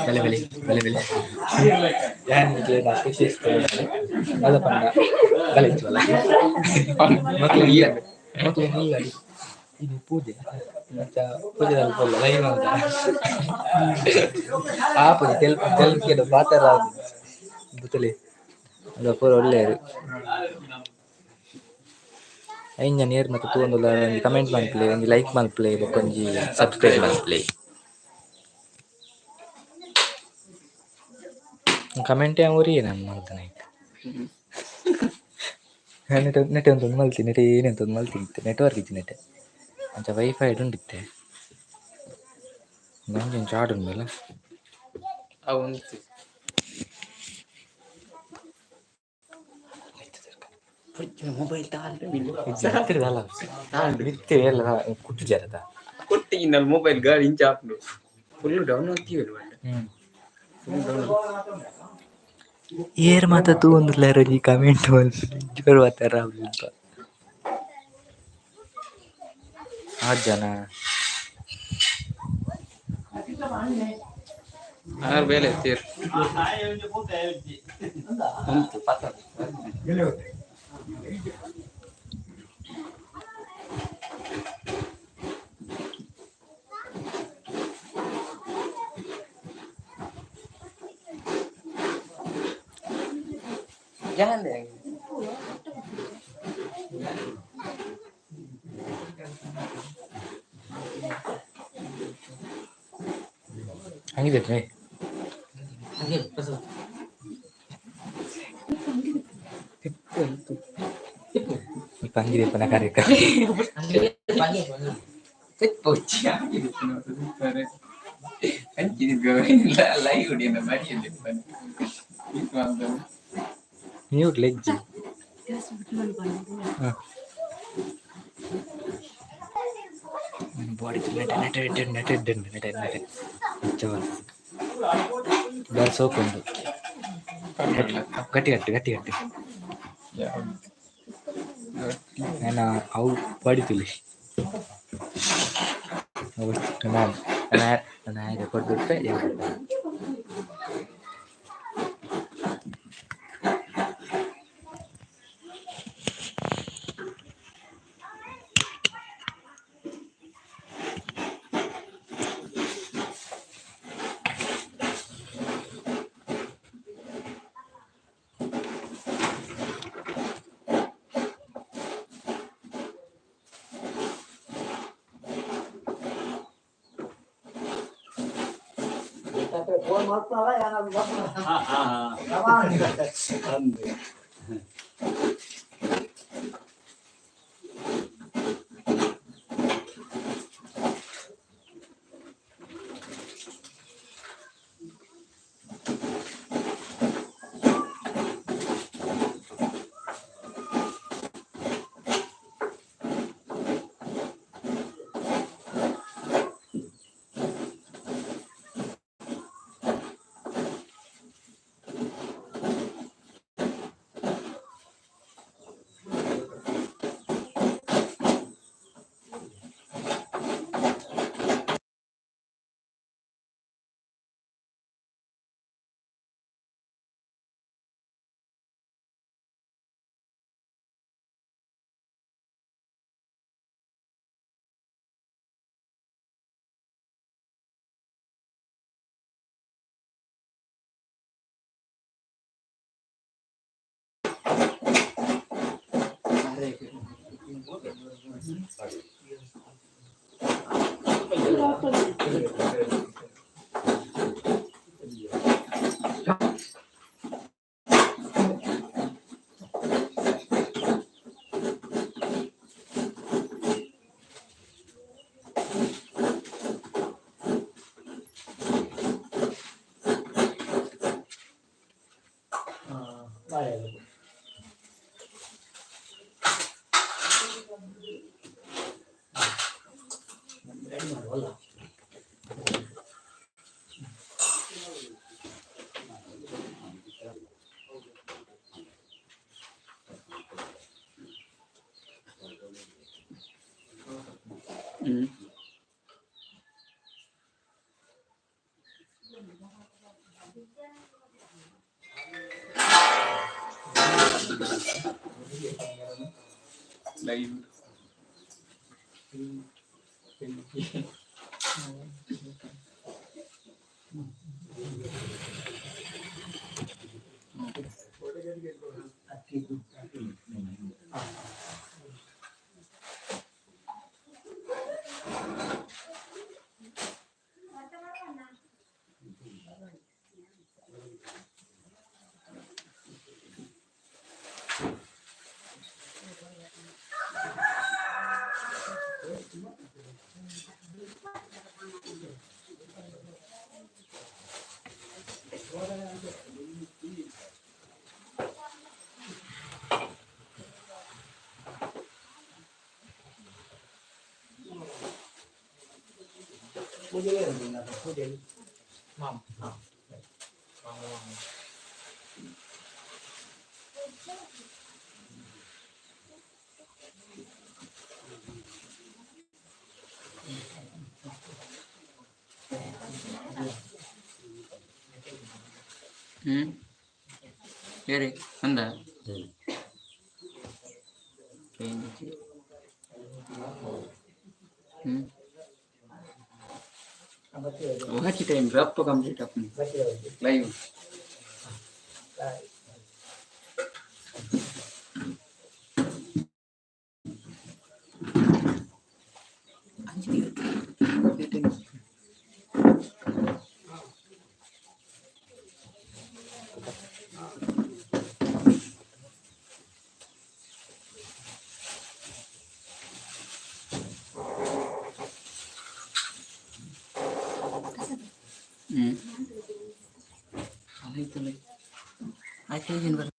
Bele bele bele bele. Jangan gitu nak khusus tu. Ada pandai. Balik tu lagi. Maklum lagi. Ini puja. Macam puja dalam bola lain mana. Apa ni tel kita baca lah. Betul le. Ada pun oleh. Ainya near mata tu anda comment play, like play, bukanji subscribe play. Comment yang uri na maltane. Net untuk malti net ini untuk malti network itu net. Macam wifi itu ndite. Nanti charge bela. Awun. Mobile tahan Bitter dalam. Bitter lah kutu jarada. Kutu inal mobile gari incap no. Full down nanti ya luar. Full down. Air mata tu untuk lari di comment wall. Jual water apa? Aja na. Ar bele tir. Patah. Jangan deh. Angin deh nih. Angin pasal. Dipanggil dia pernah karya kan? Panggil. Pocah gitu kan. Anjir gawain lain udah namanya di depan. Itu ambil. Mute lagi. Body tu net. Coba. Dah sok untuk. Gati. Ya. Nana au body tu leh. Oh, nana record berapa ya? Live Mam. ಬೇರೆ ಅಂದ wahati time berapa complete apa live itu lagi aja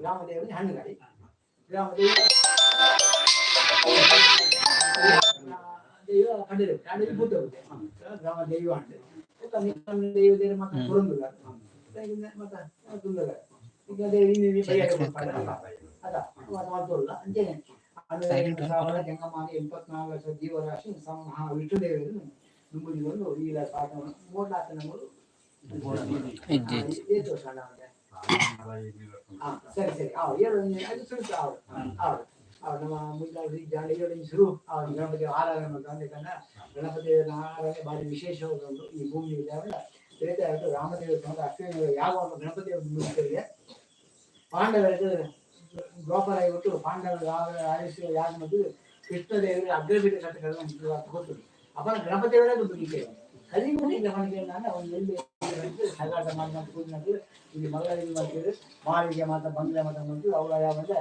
ರಾಮದೇವನಿಗೆ ಹಣ್ಣುಗಾಡಿ Ramadeva ದೈವ ಕಂಡಿರು ಕಾಡಿಗೆ ಬುದ್ಧ ರಾಮ ದೈವ ಅಂತೆ ದೈವ ದೇವ ಮತ್ತೆ ಪುರಂದುಲ ಮತ್ತೆ ತುಂದಲ ಈಗ ದೇವಿ ಅದ ಮಾಡ್ಕೊಳ್ಳಲ್ಲ ಅಂತೇನೆ ಜಂಗಮಾಗಿ 84 ವರ್ಷ ಜೀವರಾಶಿ ಮಹಾ ವಿಷ್ಣು ದೇವರು ನುಂಬುದಿಗೊಂಡು ಈ ಪಾಠ 3-4 ನಮೂರು ಸರಿ ಸರಿ ಅದು ಸುಳ್ಳು ನಮ್ಮ ಮುಂದೆ ಜಾಡಿಗಳು ಶುರು ಗಣಪತಿ ಆರಾಧನೆ ಮಾಡ್ತಾರೆ ಗಣಪತಿ ಆರಾಧನೆ ಭಾರಿ ವಿಶೇಷವಾದ ಒಂದು ಈ ಭೂಮಿ ಇದ್ದಾವೆ ರಾಮದೇವ ಅಶ್ವಿನಿ ಯಾವ ಗಣಪತಿ ಮುಗಿಗಳಿಗೆ ಪಾಂಡವರಿಗೆ ದ್ವಾಪರ ಇವತ್ತು ಪಾಂಡವರ ಆಯುಷ್ಯ ಯಾಗ ಮತ್ತು ಕೃಷ್ಣ ದೇವರಿಗೆ ಅಗ್ರಪೀಠ ಕಥೆಗಳನ್ನು ಕೊಡ್ತೀವಿ ಅಪ್ಪನ ಗಣಪತಿಯವರೇ ಒಂದು ಮುಗಿಕೆ ಕಲಿಯುವ ಗಮನಿಕೆ ಒಂದು ಎಲ್ಲಿ ಸಗಾಟ ಮಾಡಿ ಕೂಡಿನದ್ದು ಇಲ್ಲಿ ಮಗಳಿಗೆ ಮಾಡ್ತೀವಿ ಮಾಳಿಗೆ ಮಾತ್ರ ಬಂಗ್ಲೆ ಮಾತ್ರ ಮಾಡ್ತೀವಿ ಅವರ ಯಾವಂದ್ರೆ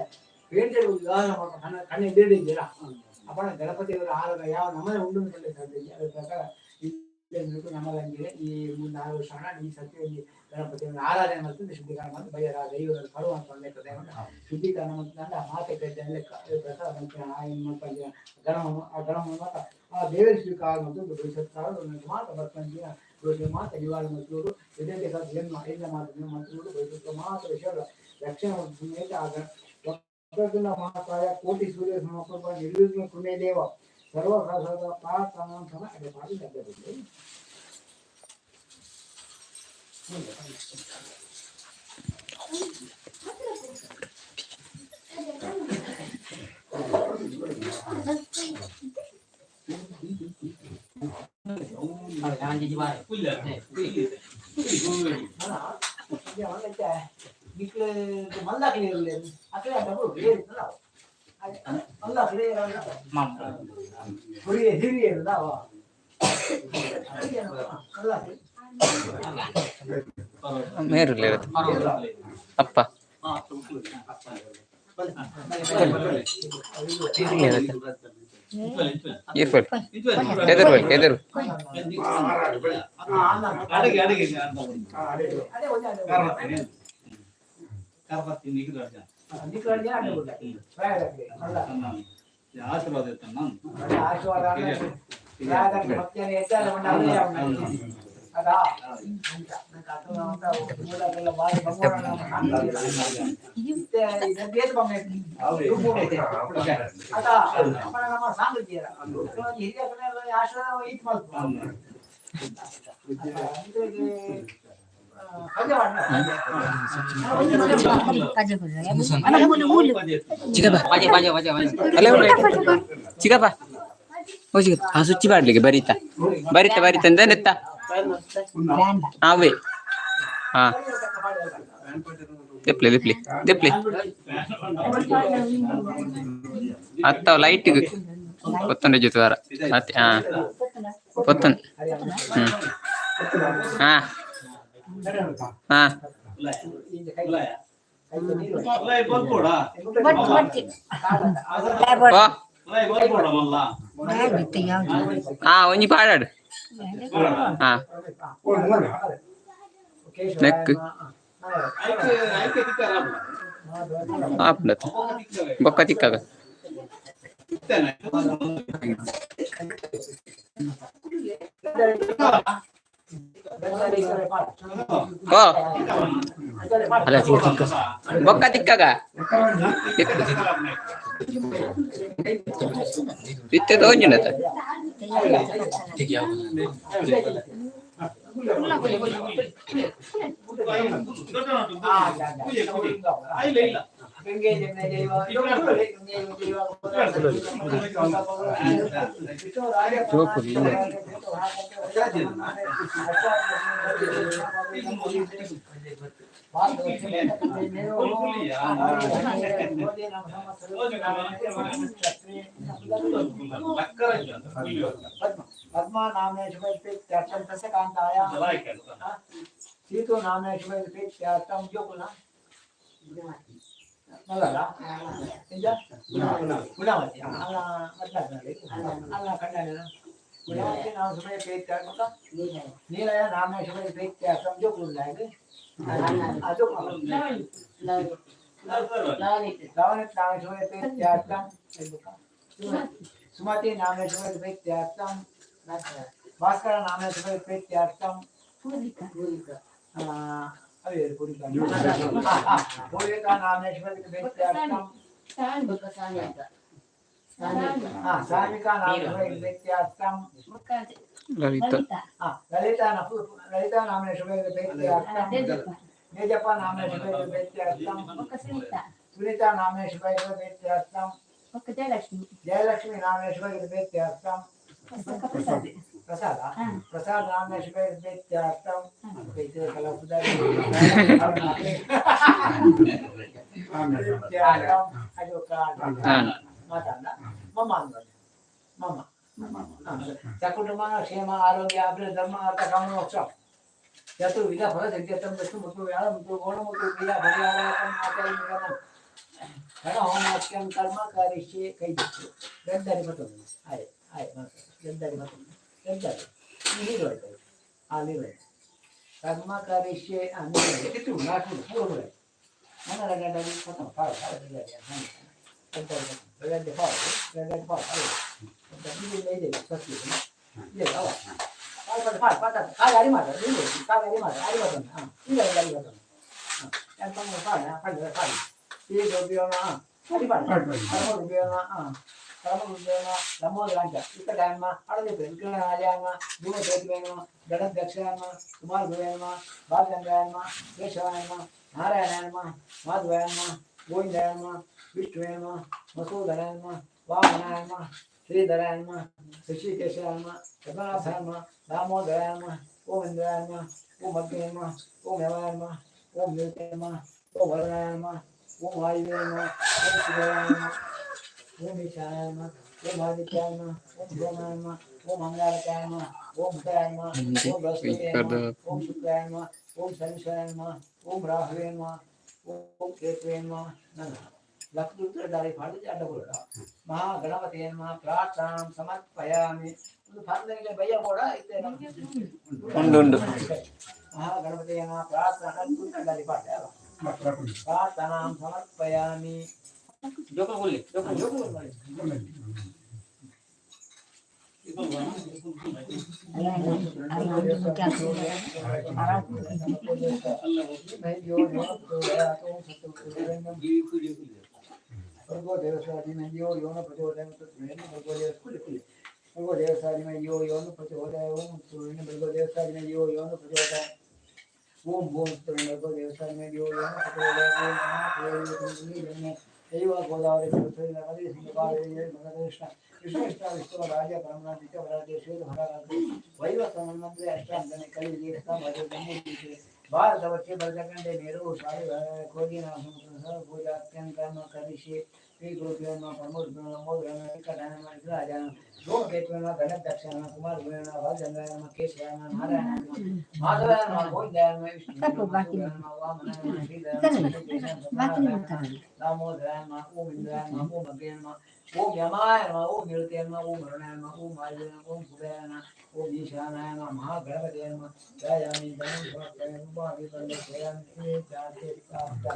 ಬೇಟೆ ವಿವಾಹ ಮಾಡ್ಕೊಂಡು ಕಣ್ಣು ಎದುರಿದ್ದೀರಾ ಅಪ್ಪನ ಗಣಪತಿಯವರ ಆರಾಧ ಯಾವ ನಮ್ಮನೆ ಉಂಡು ಸಾಧ್ಯ ಅದರ ಪ್ರಕಾರ ನಮ್ಮದಂಗಿದೆ ಈ 3-4 ವರ್ಷ ಈ ಸತ್ಯದಲ್ಲಿ ಗಣಪತಿಯವರ ಆರಾಧನೆ ಮಾಡ್ತಿದ್ದು ಶುದ್ಧೀಕರಣ ಮತ್ತು ಬಯ್ಯರ ದೈವರ ಕರು ಅಂತ ಲೆಕ್ಕ ಶುದ್ಧೀಕರಣ ಮತ್ತು ಮಾತೆ ಕೈತೆ ಲೆಕ್ಕ ಅದರ ಪ್ರಕಾರ ಗಣವನ್ನು ಮಾತ್ರ ಆ ದೇವರ ಸ್ವೀಕಾರ ಮತ್ತು ಮಾತ್ರ ಬರ್ಕೊಂಡ ಮಾತ್ರ ನಿವಾರಣೆ ಮತ್ತು ವಿದ್ಯಾರ್ಥಿ ಎಲ್ಲ ಮಾತ್ರ ಮತ್ತು ಮಾತ್ರ ವಿಷಯಗಳ ರಕ್ಷಣೆ ಮಹಾಕಾಯ ಕೋಟಿ ಸೂರ್ಯ ಸಮರ್ಪ ನಿರ್ವಿಘ್ನ ಪುಣ್ಯ ದೇವ ಸರ್ವ ಪ್ರಾರ್ಥನಾ ಅದೇ ಮಾಡಿ ಲಭ್ಯವಿದೆ ಮೇರು ಅಪ್ಪ ಎದುರು ಚಿಕ್ಕಪ್ಪ ಆ ಸುಚ್ಚಿ ಮಾಡ್ಲಿಕ್ಕೆ ಬರೀತಾ ಅಂದ್ರೆ ನೆತ್ತ ಅವೇ ಹಾ ದಿಪ್ಲಿ ಅತ್ತ ಲೈಟ್ ಪೊತ್ತೊಂಡೆ ಜೊತೆ ವಾರ ಮತ್ತೆ ಹಾ ಪೊತ್ತೊಂದು ಹಾ ಹಾ ಹಾ ಒಂಜಿ ಪಾಡಾಡು ಹಾ ನೆಕ್ ಆಪ್ನತ್ ಬೊಕ್ಕ ತಿಕ್ಕಾಗ ಬೊಕ್ಕ ತಿಕ್ಕಾಗ ಇತ್ತೆ ತಗೊಂಜಿನತ ಗಂಗೆ ಜಮನೆ ಜೈವ ಗಂಗೆ ಜೈವ पद्मा नामने शुभेच्छा तस्य कांताया सीतो नामने शुभेच्छा तम जो कुना नलला इंजा गुणावती अल्ला अल्ला कंडने गुणावती नाम शुभेच्छा का नीलया नामने शुभेच्छा तम जो कुना है आजो लावनित नाम शुभेच्छा तम सुमति नामने शुभेच्छा तम भास्कर नामने शुभेच्छा तम अरे पूरिका पूरिका नामने शुभेच्छा तम सामिका नामने शुभेच्छा तम ललिता नामने शुभेच्छा तम मेजप्पा नामने शुभेच्छा तम सुनीता नामने शुभेच्छा तम जयलक्ष्मी नामने शुभेच्छा तम प्रसाद प्रसाद नामने शुभेच्छा तम कैसे कला सुधारी अजो का माता मम्मा मम्मा कुटुंब क्षेम आरोग्य अभिवृद्धि धर्म अर्थ काम मोक्ष चतुर्विध फल सिद्ध्यर्थम विष्णु मुतु व्याळ मुतु गौण मुतु क्रिया भर्यालयम आचार्य गण होम वाक्यम कर्म करिष्ये कई गद्दारी मत आय आय गद्दारी मत गद्दारी नीरो है आ नीरो कर्म करिष्ये अनिरो कितु नाटु पूर्ण है मन गद्दारी खत्म फाड़ गद्दारी गद्दारी फाड़ गद्दारी ले दे सस्ती ले आओ फाड़ आ गाड़ी मार ले ले का गाड़ी मार गाड़ी बटन हां ये गाड़ी बटन हां एकदम फाड़ ये जो भी होना गाड़ी फाड़ कर्म भी होना कर्म भी होना नमो राजा इतना टाइम में अड़े पे निकल आ जाएगा दूर देख लेना गणत दक्षिण में कुमार भगवान में बाल गंगायन में केशवायन में नारायण में माधवायन में गोविंदायन में विष्णुयन में मसूदनायन में वामनायन में श्रीधरायन में ऋषिकेशायन में पद्मनाभायन में दामोदरायन में ओम इंद्रायन में ओम अग्नियन में ओम यमायन में ओम नीलकंठन में ओम वरुणायन में ओम वायुवेन में ओम शिवायन में ओम ईशानायन में ओम आदित्यायन में ओम ब्रह्मायन में ओम मंगलायन में ओम उदयायन में ओम बृहस्पतियन में ओम शुक्रायन में ओम शनिश्चरायन में ओम राहुवेन में ओम केतुवेन में नमः लक्ष्मी दारी फाड़ी जाता बोला महागणपति नमः प्रार्थना समर्पयामि ಒಂದು ಫಾರ್ಮರಿಗೆ ಭಯ ಕೂಡ ಐತೆ ಉಂಡು महागणपति नमः प्रार्थना दारी फाड़ी प्रार्थना समर्पयामि जोको बोले जोको बोले भगवो देवसादि में यो न प्रचोदयात् भगवो देवसादि में यो न प्रचोदयात् ओम सूर्य भगवो देवसादि में यो न प्रचोदयात् ओम भूम सूर्य भगवो देवसादि में यो न प्रचोदयात् ओम महादेव देव गोदावरी सरस्वती नदी सिंहपाले भगवतीष्ण कृष्ण विष्णु राजा परमनाथ नित्य वराजे श्वेत भराराज वैव संबंधे अष्टांगने कलि लेखता भजे जन्म भारत वर्षे बलगंडे मेरू साई कोजी नाम संसार पूजा अत्यंत कर्म करिष्ये श्री गुरुभ्यो नमः परमोद्भ्यो नमो नमः कटायन नमः राजान दोम केतु नमः गणत दक्षिण नमः कुमार भुवन नमः भालचंद्र नमः केशवाय नमः नारायण नमः माधवाय नमः गोविंदाय नमः विष्णु नमः वामनाय नमः श्रीधराय नमः दामोदराय नमः ओम इंद्राय नमः ओम अग्निय नमः ओम यमाय नमः ओम नीलकंठाय नमः ओम वरुणाय नमः ओम वायुवे नमः ओम कुबेराय नमः ओम ईशानाय नमः महागणपतये नमः जयामि धनं समर्पयामि उपाधिपल्ले जयामि जाते प्राप्ता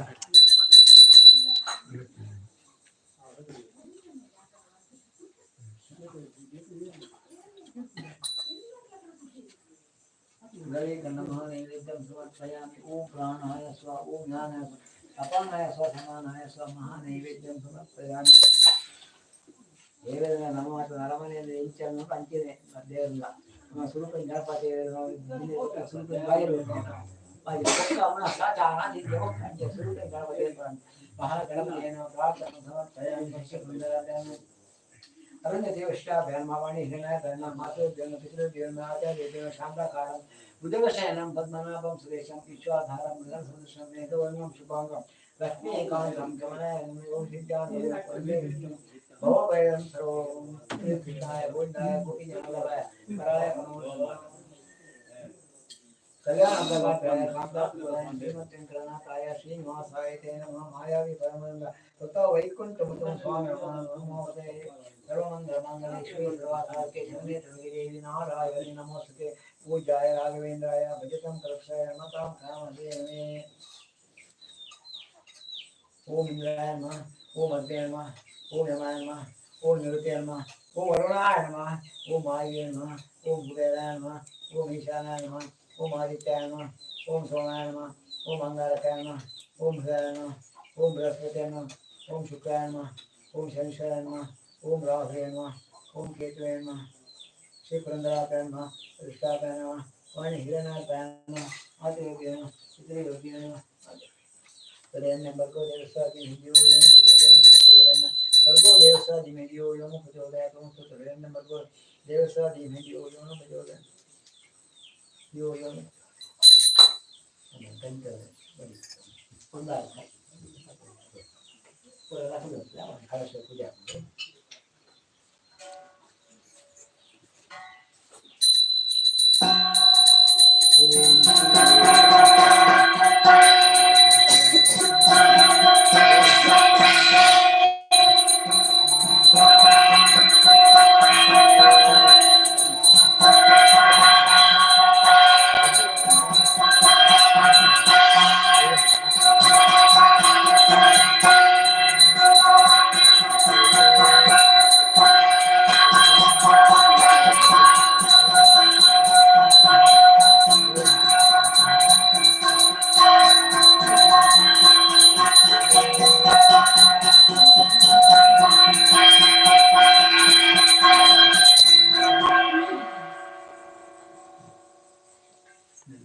गले गन्नमः नैवेद्यं समर्पयामि ओम प्राणाय स्वाहा ओम ज्ञानाय अपानाय स्वाहा समानाय स्वाहा महानैवेद्यं समर्पयामि देवदेव नमः नरमने इंचನ್ನು ಪಂಚಿದೆ ದೇವರ ನಮ್ಮ ಸ್ವರೂಪ ಗಣಪತಿ ಸ್ವರೂಪ ಬಾಗಿಲು अरण्य देवष्टा भैरमावाणी हिरण्य भैरमा मातृ देव पितृ देव आचार्य देव शांताकारं बुद्धवशयनं पद्मनाभं सुरेशं विश्वाधारं मृगसदृशं मेघवर्णं शुभांगं लक्ष्मीकान्तं कमलायनं ओं सिद्धादेव वन्दे विष्णुं भवभयं सर्वं कृष्णाय गोविन्दाय गोपीजनवल्लभाय कराय नमो कल्याण प्रभाताय कांतापुराय श्रीमद्वेंकटनाथाय श्रीनिवासाय ते नमः मायावी परमानंद ततो वैकुंठमुतं स्वामी नमोते सर्वमंगलमंगलेश्वरी सर्वासार्के शरण्ये त्र्यंबके देवी नारायणी नमोस्तुते पूज्याय राघवेन्द्राय भजतं कल्पसाय नमतां कामधेनवे ओम इंद्राय नमः ओम अग्नये नमः ओम यमाय नमः ओम निरुते नमः ओम वरुणाय नमः ओम वायुवे नमः ओम कुबेराय नमः ओम ईशानाय नमः ओम आदित्याय नमः ओम सोमाय नमः ओम अंगारकाय नमः ओम हृदयाय नमः ओम बृहस्पतये नमः ओम शुक्राय नमः ओम शनिश्चराय नमः ओम राहुवे नमः ओम केतवे नमः श्री पुरंदराय नमः ऋष्टाय नमः वाणी हिरण्याय नमः आदित्याय नमः पितृयोग्याय नमः Kalian bargo devasa di video yang kalian kalian bargo devasa di video yang kalian kalian bargo devasa di video yang kalian video yang kan beri punda pura lah tu lah harus puja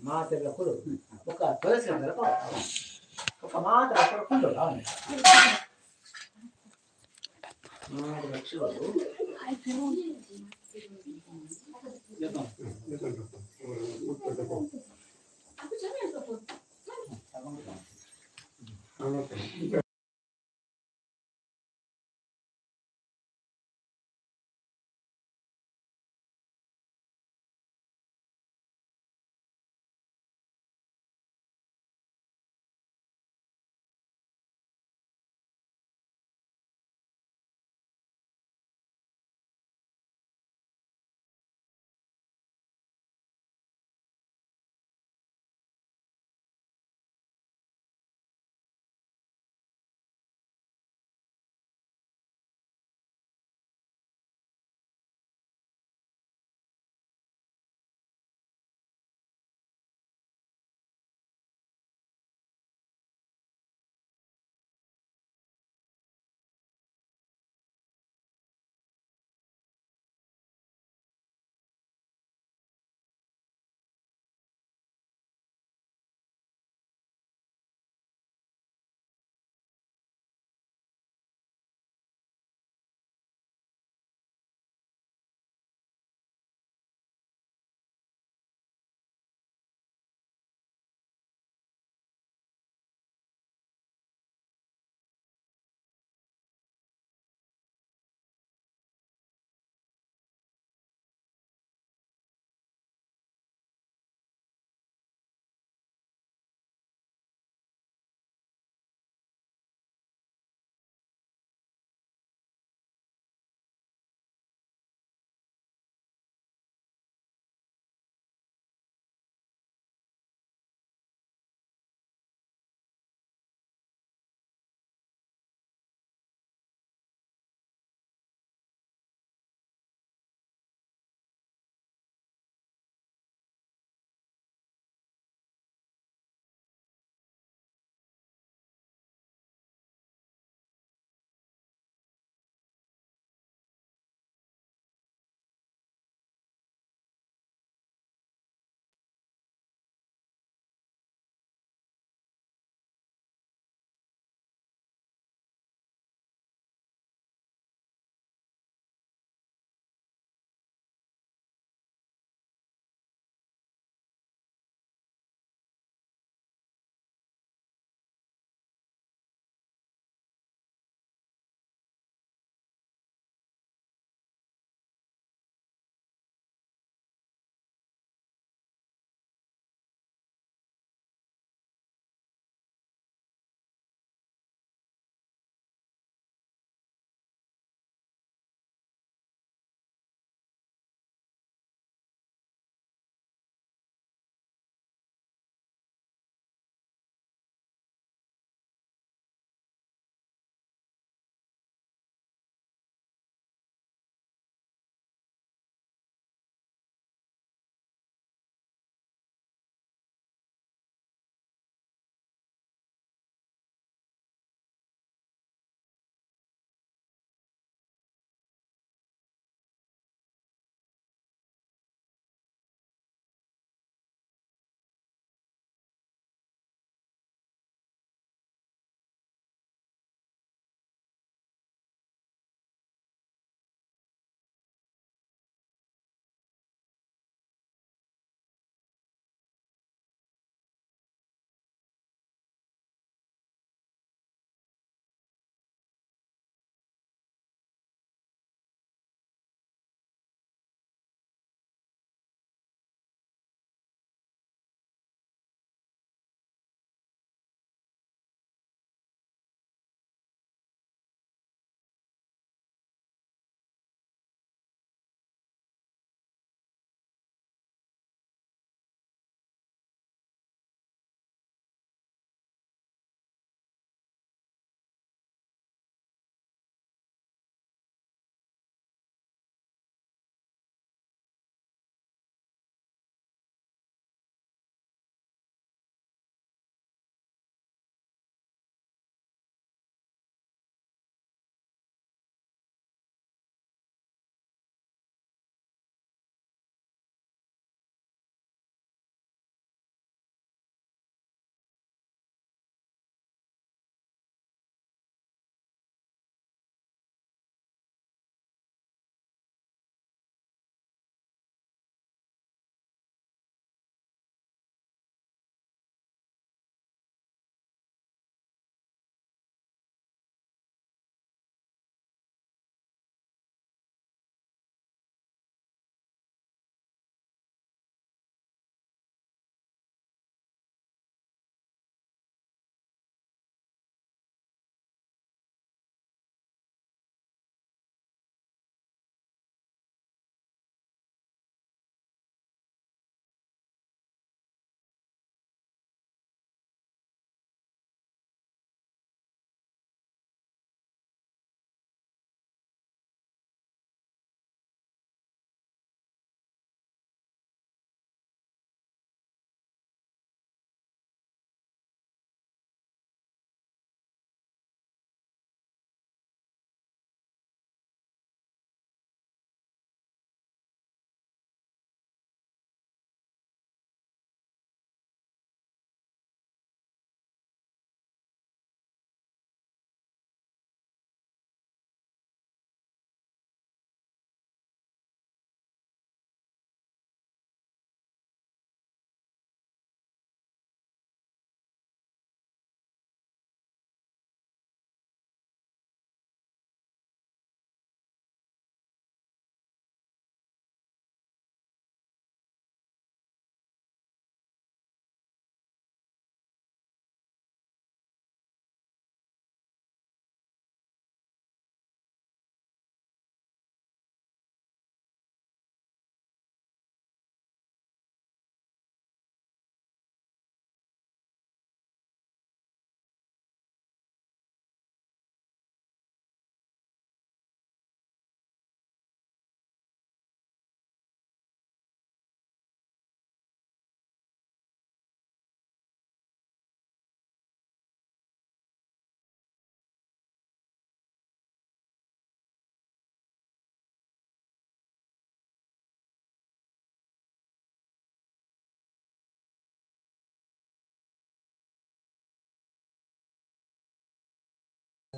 mata la kulo buka terus kan apa buka mata la kulo lah mata la kulo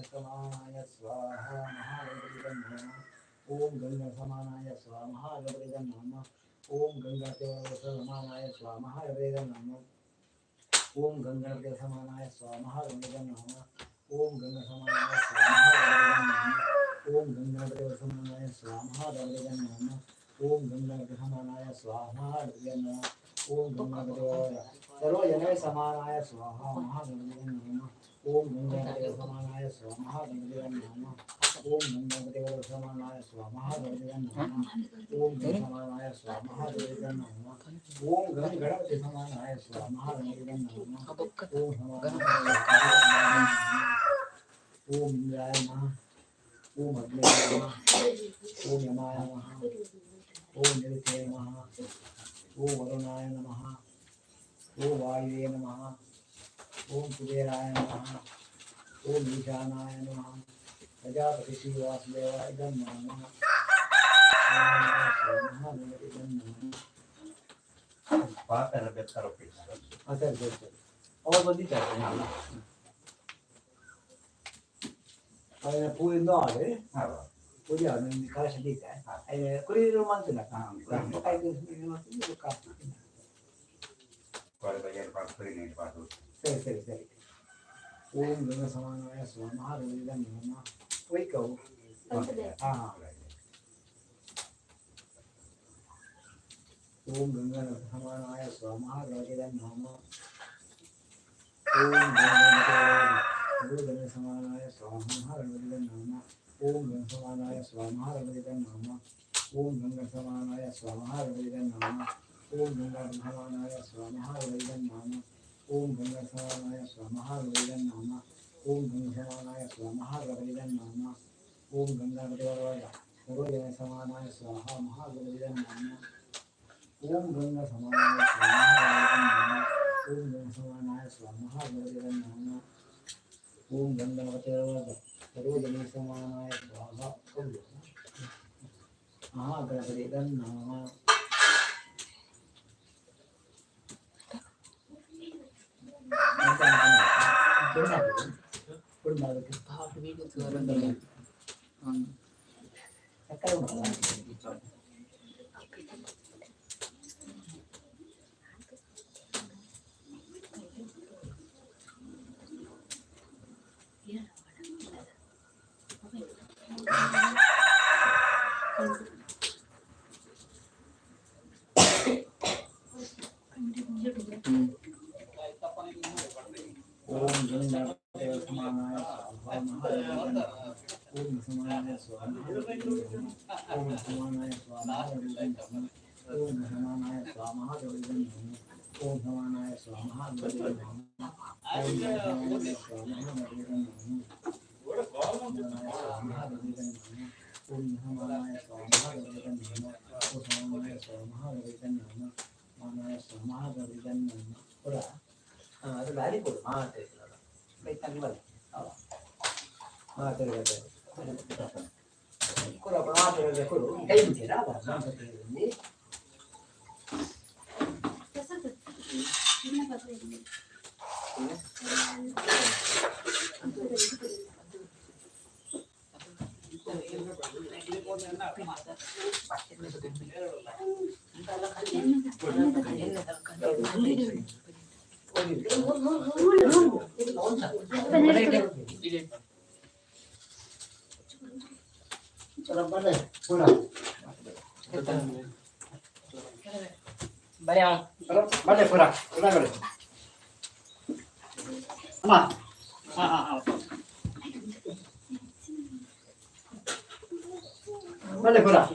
समानाय स्वाहा महागणपतिं नमः ओम गंगा समानाय स्वाहा महागणपतिं नमः ओम गंगा समानाय स्वाहा महागणपतिं नमः ओम गंगा समानाय स्वाहा महागणपतिं नमः ओम गंगा समानाय स्वाहा महागणपतिं नमः ओम गंगा समानाय स्वाहा महागणपतिं नमः ओम गंगा समानाय स्वाहा महागणपतिं नमः ओम गंगा सर्वजने समानाय स्वाहा महागणपतिं नमः ओम गंगापते समानाय स्वाहा महागणपतिं नमः ओम गंगापते समानाय स्वाहा महागणपतिं नमः ओम गंगासमानाय स्वाहा महागणपतिं नमः ओम गणपति समानाय स्वाहा महागणपतिं नमः ओम ओम इंद्राय नमः ओम अग्ने नमः ओम यमाय नमः ओम निरुते नमः ओम वरुणाय नमः ओम वायुवे नमः ओम कुबेराय नमः ओम ईशानाय नमः प्रजापति श्री वासुदेवाय नमः और बंदी करते हैं और पूरी दो आ गए पूरी आ गई निकाल सकती है पूरी रोमांच लगता है काय के इसमें का सही ओम गंगा समानाय स्वाहा महागणपतिं नमः वही कहो हाँ ओम गंगा समानाय स्वाहा महागणपतिं नमः ओम गंगा समानाय स्वाहा महागणपतिं नमः ओम गंगा समानाय स्वाहा महागणपतिं नमः ओम गंगा समानाय स्वाहा महागणपतिं नमः ओम गंगा समानाय स्वाहा महागणपतिं नमः ओम गंगा समानाय स्वाहा महागणपतिं नमः ओम गंगा समानाय स्वाहा महागणपतिं नमः ओम गंगा सर्वजन समानाय स्वाहा महागणपतिं नमः ओम गंगा समानाय स्वाहा ओम गंगा समानाय स्वाहा महागणपतिं नमः ओम गंगावते सर्वजन समानाय स्वाहा महागणपतिं नमः ಅದು ಗಾಡಿ ಕೊಡು ಮಾತಾಡ್ತಿಲ್ಲ ಕೈ ತಂಗಲ್ಲ ಮಾತಾಡಿದ್ರೆ ಕೊಡು ಮಾತಾಡಿದ್ರೆ ಕೊಡು ಕೈ ಬಿಡ್ತೀರಾ ಮಾತಾಡ್ತಿದ್ದೀನಿ Vale, fuera, fuera. Ama. Vale, fuera.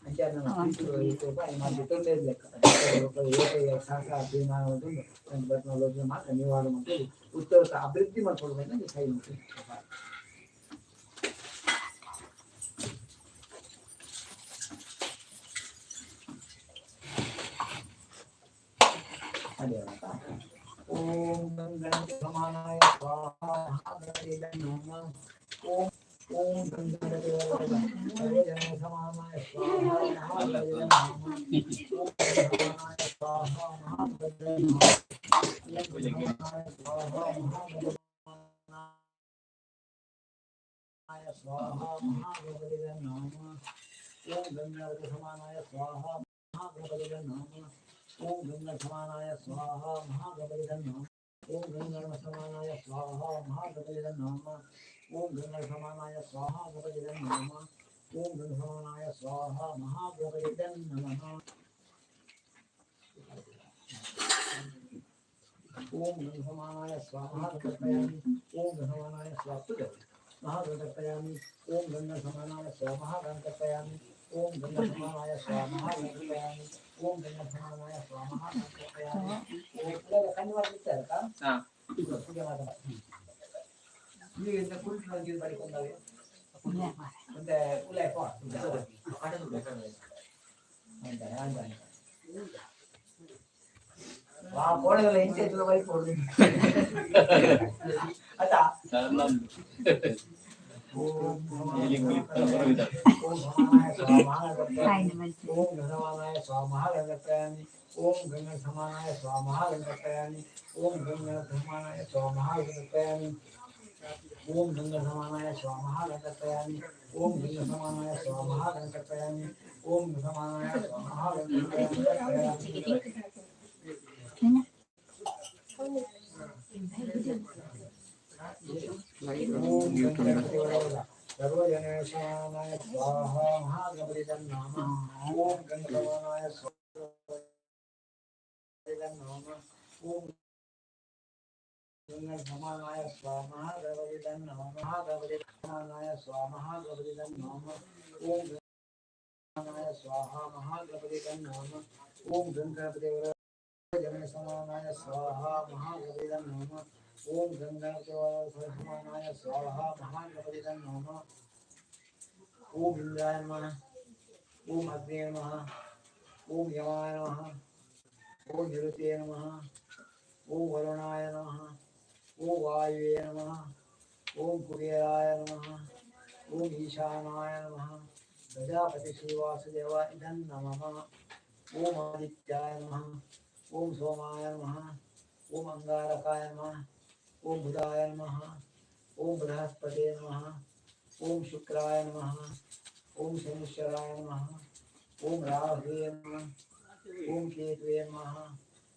ಅಂಚಾರ ಮಾತ್ರ ನಿವಾರಣೆ ಮಾಡಿ ಉತ್ತರ ಅಭಿವೃದ್ಧಿ ಮಾಡ್ಕೊಳ್ಬೇಕು ಕೈ ಮಾಡ್ತೀವಿ. ಓಂ ಗಂಗಣಪತಿ ಸಮಾನಾಯ ಸ್ವಾಹಾ ಮಹಾಗಣಪತಿ ನಮಃ. ಓಂ ಗಂಗಣಪತಿ ಸರ್ವಜನ ಸಮಾನಾಯ ಸ್ವಾಹಾ ಮಹಾಗಣಪತಿ ನಮಃ. ಓಂ ಸಮಾನಾಯ ಸ್ವಾಹಾ ಮಹಾಗಣಪತಿ ನಮಃ. ಸಮಾನಾಯ ಸ್ವಾಹಾ ಮಹಾಗಣಪತಿ ಸ್ವಾಹಾ ಮಹಾಗಣಪತಿ ನಮಃ. ಓಂ ಗಂಗಣಪತಿ ಸಮಾನಾಯ ಸ್ವಾಹಾ ಮಹಾಗಣಪತಿ ನಮಃ. ಓಂ ಗಂಗ ಸಮಾನಾಯ ಸ್ವಾಹಾ ಮಹಾಗಣಪತಿ ನಮಃ. ಓಂ ಗಂಗ ಸಮಾನಾಯ ಸ್ವಾಹಾ ಮಹಾಗಣಪತಿ ನಮಃ. ಓಂ ಗಂಗ ಸಮಾನಾಯ ಸ್ವಾಹಾ ಗಣಪತಿ ನಮಃ. ಓಂ ಗಂಗ ಸಮಾನಾಯ ಸ್ವಾಹಾ ಮಹಾಗಣಪತಿ ನಮಃ. ಓಂ ಗಂಗ ಸಮಾನಾಯ ಸ್ವಾಹಾ ಗಣಪತಿ. ಓಂ ಗಂಗ ಸಮಾನಾಯ ಸ್ವಾಹಾ ಮಹಾಗಣಪತಿ. ಓಂ ಗಂಗ ಸಮಾನಾಯ ಸ್ವಾಹಾ ಗಣಪತಿ. ಓಂ ಗಂಗ ಸಮಾನಾಯ ಸ್ವಾಹಾ ಗಣಪತಿ. ಓಂ ಗಂಗ ಸಮಾನಾಯ ಸ್ವಾಹಾ ಗಣಪತಿ. ಓಂ ಕಣ್ಣು ಮಾಡ್ಲಿಕ್ಕೆ ಪೂಜೆ ಮಾಡ ಈಗ ಕುಳಿತು ಬಡಿಕೊಂಡಾಗ ಮತ್ತೆ ಉಲಾಯ ಕೋಣೆಲ್ಲ ಇಂಚೆ ಬೈಕೊಡು ಆಯ್ತಾ. ಓಂ ಗಣವಾನಾಯ ಸ್ವಾಮಹಾಗಣಪಯಾಮಿ. ಓಂ ಗಂಗ ಸಮಾನಾಯ ಸ್ವಾಮಹಾಗಣಪಯಾಮಿ. ಓಂ ಗಂಗ ಸಮಾನಾಯ ಸ್ವಾಮಹಾಗಣಪಯಾಮಿ. ಓಂ ಗಂಗ ಸಮಾನಾಯ ಸ್ವಾಮಹಾಗಣಪಯಾಮಿ. ಓಂ ಗಂಗ ಸಮಾನಾಯ ಸ್ವಾಮಹಾಗಣಪಯಾಮಿ. ಓಂ ಸಮಾನಾಯ ಸ್ವಾಮಹಾಗಣಪಯಾಮಿ. ಓಂ ಸರ್ವಜನೇಶಾನಾಯ ಸ್ವಾಹಾ ಮಹಾಗಣಪತಿ ನಮಃ. ಓಂ ಗಂಗಸಮಾನಾಯ ಸ್ವಾಹಾ ನಮಃ. ಓಂ ಗಂಗಸಮಾನಾಯ ಸ್ವಾಹಾ ಮಹಾಗಣಪತಿ ನಮಃ. ಮಹಾಗಣಪತಿ ಸಮಾನಾಯ ಸ್ವಾಹಾ ಮಹಾಗಣಪತಿ ನಮಃ. ಓಂ ಗಂಗಸಮಾನಾಯ ಸ್ವಾಹಾ ಮಹಾಗಣಪತಿ ನಮಃ. ಓಂ ಗಂಗಪತಿ ಸರ್ವಜನೇಶಾನಾಯ ಸ್ವಾಹಾ ಮಹಾಗಣಪತಿ ನಮಃ. ಓಂ ಗಂಗಣಪತಿ ಸಮಾನಾಯ ಸ್ವಾಹಾ ಮಹಾಗಣಪತಿ ನಮಃ. ಓಂ ಇಂದ್ರಾಯ ನಮಃ. ಓಂ ಅಗ್ನಿಯ ನಮಃ. ಓಂ ಯಮಾಯ ನಮಃ. ಓಂ ನಿರುತೇ ನಮಃ. ಓಂ ವರುಣಾಯ ನಮಃ. ಓಂ ವಾಯುವೇ ನಮಃ. ಓಂ ಕುಬೇರಾಯ ನಮಃ. ಓಂ ಈಶಾನಾಯ ನಮಃ. ಪ್ರಜಾಪತಿ ಶ್ರೀವಾಸುದೇವ ಇದಂ ನಮಃ. ಓಂ ಆದಿತ್ಯಾಯ ನಮಃ. ಓಂ ಸೋಮಾಯ ನಮಃ. ಓಂ ಅಂಗಾರಕಾಯ ನಮಃ. ಓಂ ಬುಧಾಯ ನಮಃ. ಓಂ ಬೃಹಸ್ಪತಿ ನಮಃ. ಓಂ ಶುಕ್ರಾಯ ನಮಃ. ಓಂ ಶನೀಶ್ವರಾಯ ನಮಃ. ಓಂ ರಾಹುವೇ ನಮಃ. ಓಂ ಕೇತುವೇ ನಮಃ.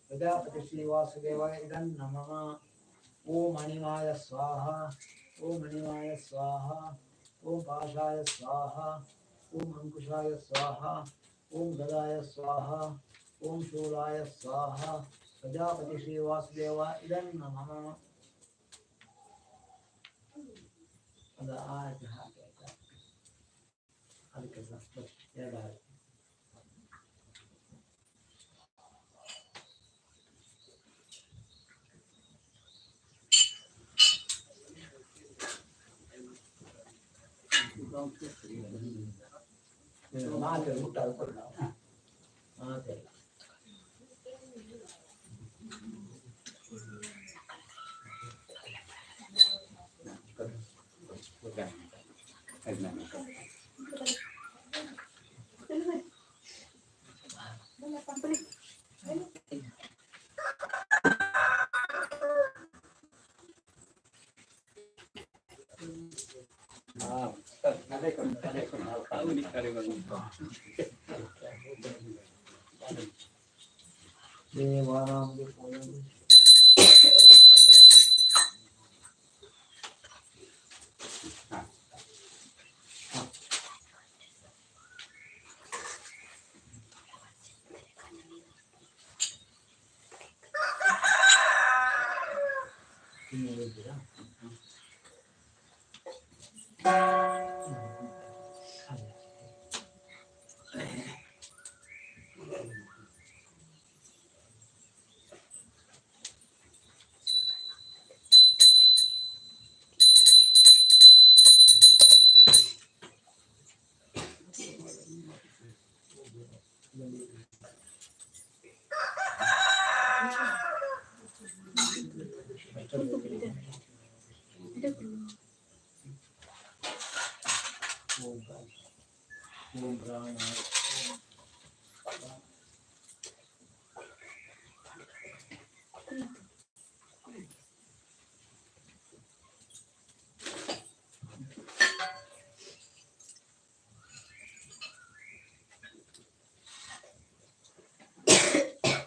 ಪ್ರಜಾಪತಿ ಶ್ರೀವಾಸುದೇವ ಇದಂ ನಮಃ. ಓಂ ಮಣಿಮಾಯ ಸ್ವಾಹ. ಓಂ ಮಣಿಮಾಯ ಸ್ವಾಹ. ಓಂ ಪಾಶಾಯ ಸ್ವಾಹ. ಓಂ ಅಂಕುಶಾಯ ಸ್ವಾಹ. ಓಂ ಗದಾಯ ಸ್ವಾಹ. ಓಂ ಶೂಲಾಯ ಸ್ವಾಹ. ಪ್ರಜಾಪತಿ ಶ್ರೀವಾಸುದೇವ ಇದಂ ನಮಃ. ಅದು ಆಯ್ತು ಹಾಗೆ ಅದಕ್ಕೆ ಎರಡು ಮಾತು ಊಟ ಕೊಡ ಮಾತಿಲ್ಲ.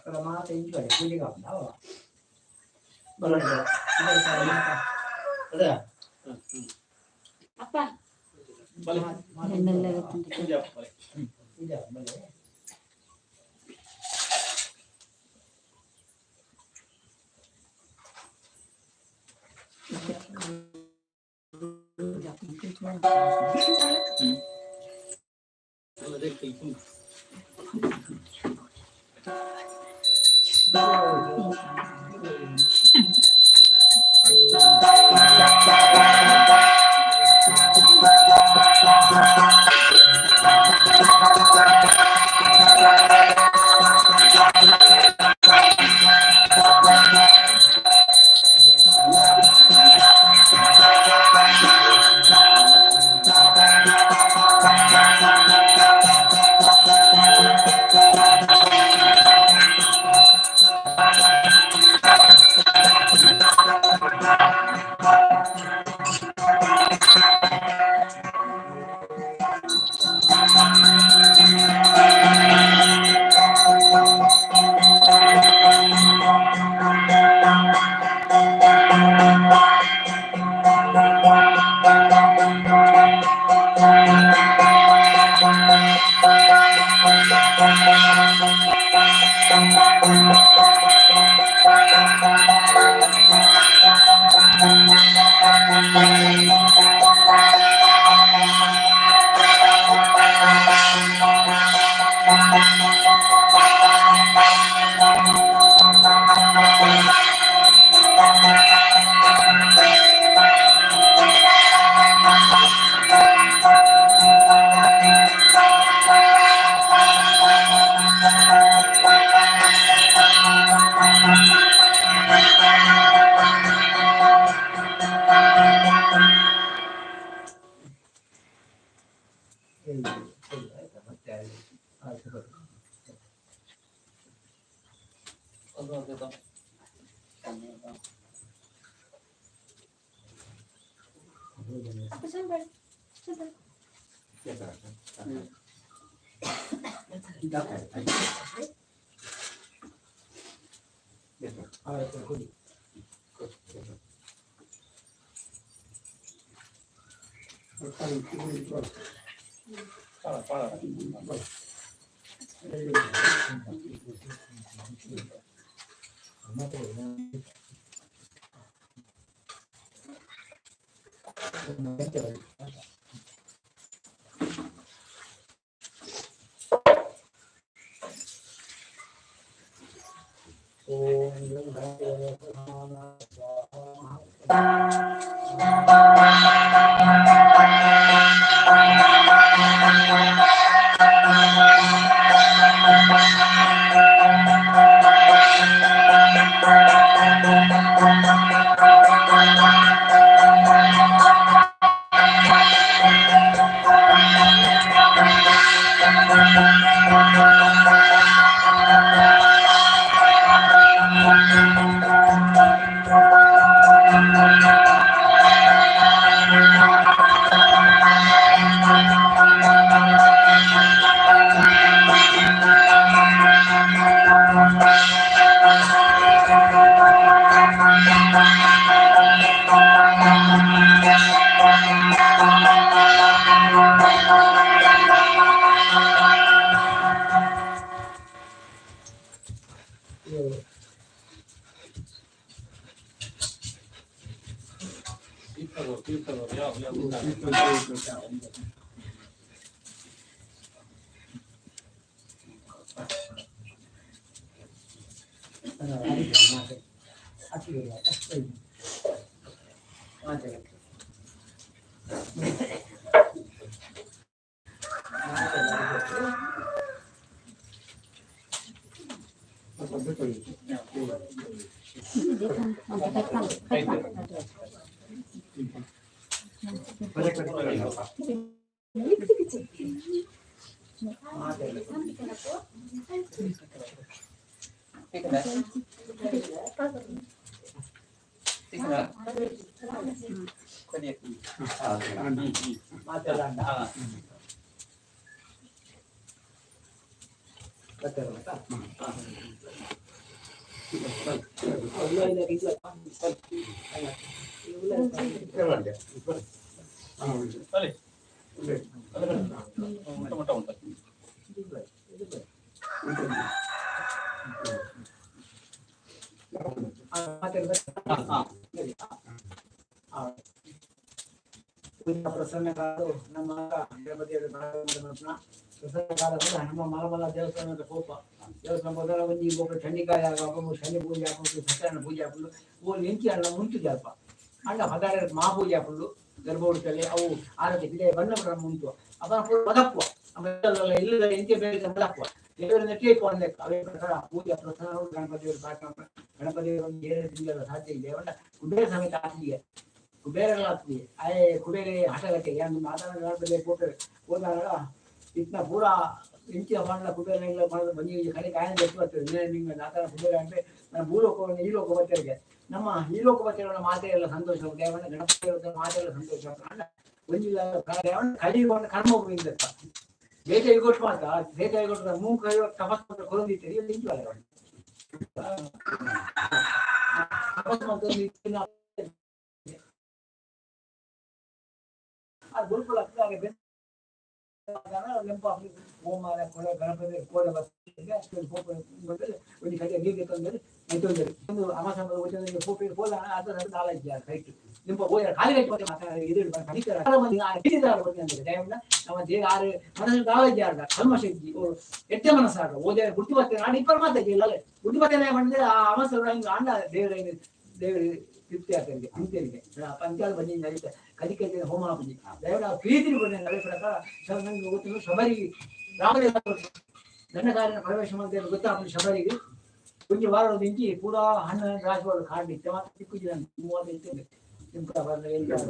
Kalau mau tinju ya, pilih kau tahu. Boleh tak? Boleh saya minta. Boleh? Apa? Tidak, boleh. Apa sabar? Sabar. Prasanna ಕಾಲ ನಮ್ಮ ಪ್ರಸನ್ನ ಕಾಲ ನಮ್ಮ ಮಲಮಲ ದೇವಸ್ಥಾನದ ಕೋಪ ದೇವಸ್ಥಾನ ಮೊದಲ ಒಂದು ಈಗ ಚಂಡಿಕಾಯ ಹಾಕೊಂಡು ಶನಿ ಪೂಜೆ ಹಾಕೊಂಡು ಸತ್ಯನಾರಾಯಣ ಪೂಜೆ ಹಾಕೊಂಡು ಓ ನಿಂಚಿ ಅಲ್ಲ ಮುಂಚು ಜಾಪ ಅಣ್ಣ ಹದಾರ ಮಾ ಪೂಜೆ ಹಾಕೊಂಡು ಗರ್ಭವೃತ್ತಲ್ಲಿ ಅವು ಆರತಿ ಗಿಡ ಬಣ್ಣ ಬಣ್ಣ ಮುಂಚು ಅವನ ಮದಪ್ಪುವ ಆಮೇಲೆ ಇಲ್ಲ ಎಂಚೆ ಬೇರೆ ಮದಪ್ಪುವ ದೇವರನ್ನ ಕೇಳ್ಕೊಂಡೆ ಅವೇ ಪ್ರಕಾರ ಪೂಜೆ ಪ್ರಸನ್ನ ಗಣಪತಿಯವರು ಪ್ರಾರ್ಥನೆ ಗಣಪತಿಯವರು ಒಂದು 7 ತಿಂಗಳ ಸಾಧ್ಯ ಇದೆ ಅವನ್ನ ಕುಬೇರ ಸಮೇತ ಆಗ್ತಿದೆ ಕುಬೇರಗಳು ಆಗ್ತಿದೆ ಆಯೇ ಕುಬೇರೆ ಹಠಗಟ್ಟೆ ಏನು ಮಾತಾಡೋ ಗಣಪತಿ ಹೋದಾಗ ಇನ್ನ ಪೂರಾ ಇಂಚಿನ ಮಾಡಲ ಕುಬೇರ ಮಾಡಿದ ಬಂದಿ ಕಡೆ ಕಾಯಂ ಎಷ್ಟು ಬರ್ತದೆ ನಿಮ್ಗೆ ನಾತರ ಕುಬೇರ ಅಂದ್ರೆ ನಮ್ಮ ಭೂಲೋಕ ಈ ಲೋಕ ಬರ್ತೇವೆ ನಮ್ಮ ಈ ಲೋಕ ಬರ್ತೇವೆ ಮಾತೆ ಎಲ್ಲ ಸಂತೋಷ ದೇವನ ಗಣಪತಿ ಮಾತೆ ಎಲ್ಲ ಸಂತೋಷ ಒಂದಿಲ್ಲ ಕಲಿಯುವ ಕರ್ಮ ಹೋಗಿಂದ ಬೇಟ ಇಗೊಟ್ಟು ಮಾತ್ರ ಬೇಟ ಇಗೊಟ್ಟು ಮೂಕ ತಪಸ್ ಮಾತ್ರ ಕೊರಂದಿತ್ತು ಇಲ್ಲಿ ಇಂಚಲ್ಲ ತಪಸ್ ಮಾತ್ರ ಗುರುಕುಲ ಹೋಮಾಲ ಕೊಳ ಗಣಪತಿ ಕೋಲ ಒಂದು ಕಡೆ ನೀರಿಗೆ ತಂದರೆ ಒಂದು ಅಮಾಸ ಪೋಪಿ ಕೋಲ ಅದರ ನಾಲ್ಕು ಕೈಟ್ ನಿಮ್ಮ ಹೋದ ಖಾಲಿ ಕೈಟ್ ಮತ್ತೆ ಇದು ನಮ್ಮ ದೇಹ ಆರು ಮನಸ್ಸು ನಾಲ್ಕು ಜಾರ ಕಲ್ಮಶಕ್ತಿ ಎಟ್ಟೆ ಮನಸ್ಸಾಗ ಓದೇ ಗುಟ್ಟಿ ಬರ್ತೇನೆ ನಾನು ಇಬ್ಬರು ಮಾತಾಡಿ ಇಲ್ಲ ಗುಟ್ಟಿ ಬರ್ತೇನೆ ಮಾಡಿದ್ರೆ ಆ ಅಮಾಸ ಅಣ್ಣ ದೇವರ ತೃಪ್ತಿ ಆಗ್ತದೆ ಅಂತ್ಯರಿಗೆ ಪಂಚಾಲ ಬಂದಿ ನಡೀತಾ ಕಲಿಕೆ ಹೋಮ ಬಂದಿ ದೇವರ ಪ್ರೀತಿ ಬಂದ ನಡೆ ಪ್ರಕಾರ ನಂಗೆ ಗೊತ್ತಿಲ್ಲ ಶಬರಿಗೆ ರಾಮದೇವ ನನ್ನ ಕಾರ್ಯ ಪ್ರವೇಶ ಮಾಡಿದ ಗೊತ್ತಾಗ್ತದೆ ಶಬರಿಗೆ ಒಂದು ವಾರ ನಿಂಚಿ ಪೂರಾ 12 ರಾಶಿಗಳು ಕಾಡ್ಲಿಕ್ಕೆ ಮಾತ್ರ ಚಿಕ್ಕುಜಿನ 35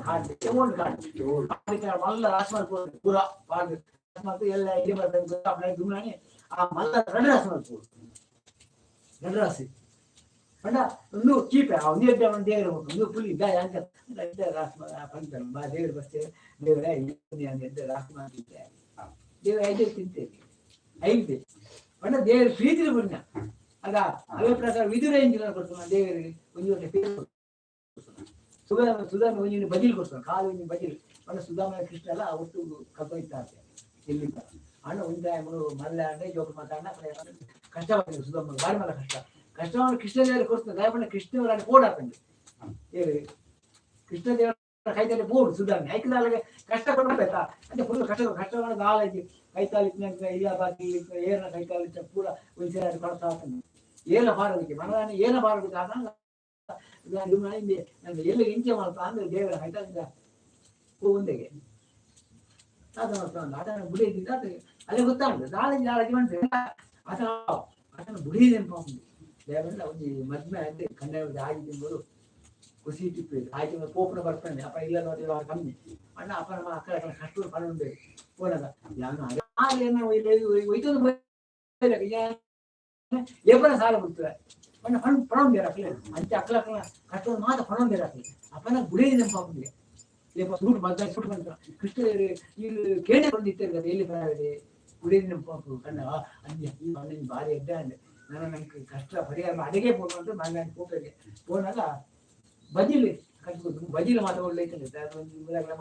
ಕಾಡ್ಲಿಕ್ಕೆ ಒಂದು ಕಾಡ್ಲಿಕ್ಕೆ ಮಲ್ಲ ರಾಶಿ ಮಾಡ್ಬೋದು ಪೂರಾ ಪಾಡು ಮತ್ತು ಎಲ್ಲ ಇಲ್ಲಿ ಬರ್ತದೆ ಗೊತ್ತಾಗ್ತದೆ ದುಮ್ನಾಣಿ ಆ ಮಲ್ಲ 2 ರಾಶಿ ಮಾಡ್ಬೋದು 2 ರಾಶಿ ಪಂಡ ಒಂದು ಚೀಪೆ ಒಂದು ದೇವರು ಒಂದು ಪುಲಿ ಗಾಯ ಅಂತ ಪಂಚ ದೇವರು ಬರ್ತೇವೆ ದೇವರ ರಾಷ್ಟ್ರ ಮಾಡ್ತಿದ್ದೆ ದೇವರ 5 ತಿಂತೇವೆ 5 ಪಂಡ ದೇವರು ಪ್ರೀತಿ ಪುಣ್ಯ ಅದ ಅವೇ ಪ್ರಕಾರ ವಿದುರ ಇಂಜಿನ ಕೊಡ್ತಾನೆ ದೇವರಿಗೆ ಒಂದು ಸುಧಾಮ ಒಂದು ಬದಿಲ್ ಕೊಡ್ತಾನೆ ಕಾಲು ಒಂದು ಬದಿಲ್ ಪಂಡ ಸುಧಾಮ ಕೃಷ್ಣ ಎಲ್ಲ ಒಟ್ಟು ಕಲ್ಪೈತಾರೆ ಎಲ್ಲಿಂದ ಅಣ್ಣ ಒಂದಾಯ ಮಲ್ಲ ಅಂದ್ರೆ ಜೋಗ ಮಾತಾಡ ಕಷ್ಟವಾಗ್ತದೆ ಸುಧಾಮ ಬಾರಿ ಮಲ್ಲ ಕಷ್ಟವನ್ನು ಕೃಷ್ಣದೇವರು ಕೊಡ್ತಾರೆ ದಯಪಣ್ಣ ಕೃಷ್ಣದೇವರನ್ನು ಬೋರ್ಡ್ ಹಾಕಂడి ಕೃಷ್ಣದೇವರ ಕೈತಲ್ಲಿ ಬೋರ್ಡ್ ಸುಧಾರಣೆ ಐಕದಾಲಿಗೆ ಕಷ್ಟ ಕೊಡ್ಬೇಕಾ ಅಂದ್ರೆ ಫುಲ್ ಕಷ್ಟವನ್ನು ಗಾಲೈತಿ ಕೈತಾಲಿಕ್ಕ ಇಲ್ಲ ಬಾಕಿ ಏನ ಕೈತಾಲಿಕ್ಕ ಪೂರ ಒಂದ್ಸಲ ಕೊಡ್ತಾ ಹಾಕಂడి ಏನ ಬಾರದಕ್ಕೆ ಮನದಾನೆ ಏನ ಬಾರದಕ್ಕೆ ಆದಾಗ ಎಲ್ಲಿ ಹಿಂಸೆ ಮಾಡ್ತಾ ಅಂದ್ರೆ ದೇವರ ಕೈತಾಲಿಂದ ಒಂದೆಗೆ ಅದನ್ನು ಬುಡಿಯಿಂದ ಅಲ್ಲೇ ಗೊತ್ತಾಗ್ತದೆ ನಾಳೆ ಮಾಡ್ತೇವೆ ಅದನ್ನು ಬುಡಿ ನೆನಪಾಗ್ತದೆ ದೇವರಿಂದ ಒಂದು ಮದ್ಮೆ ಅಂದ್ರೆ ಕನ್ನಡ ಆಗಿದ್ದರು ಖುಷಿ ಟಿಪ್ಪು ಆಯ್ತು ಪೋಪನ ಬರ್ತಾನೆ ಅಪ್ಪ ಇಲ್ಲ ನೋಡಿ ಕಮ್ಮಿ ಅಣ್ಣ ಅಪ್ಪ ನಮ್ಮ ಅಕ್ಕ ಕಷ್ಟ ಪಡೋದು ಪೋನದ ನಾನು ಒಯ್ತೊಂದು ಎಬ್ಬರ ಸಾಲ ಬಿಡ್ತದೆ ಅಣ್ಣ ಪಡೋಂದಿರಾಕ್ಲಿ ಅಂಚೆ ಅಕ್ಕಲಕ್ಕನ ಕಷ್ಟೊಂದು ಮಾತ್ರ ಪಡೋಂದಿರಾಕ್ಲಿ ಅಪ್ಪನ ಗುಡಿ ನೆನಪಾಗ್ತದೆ ಸೂಟ್ ಮದ್ದ ಸೂಟ್ ಬಂತ ಕೃಷ್ಣ ಇಲ್ಲಿ ಕೇಳಿ ಬಂದಿರ್ತಾರೆ కదా ಎಲ್ಲಿ ಬರದೆ ಗುಡಿ ನೆನಪಾಗ್ತದೆ ಕಣ್ಣ ಅಣ್ಣ ಭಾರಿ ಎಡ್ಡ ಅಂದೆ ನನಗೆ ಕಷ್ಟ ಪರಿಹಾರ ಅಡಿಗೆ ಫೋನ್ ಅಂದ್ರೆ ನಾನು ಫೋಟೋಗೆ ಫೋನಾಗ ಬಜಿಲ್ ಕಟ್ಬೋದು ಬಜಿಲ್ ಮಾತಾಡೋದು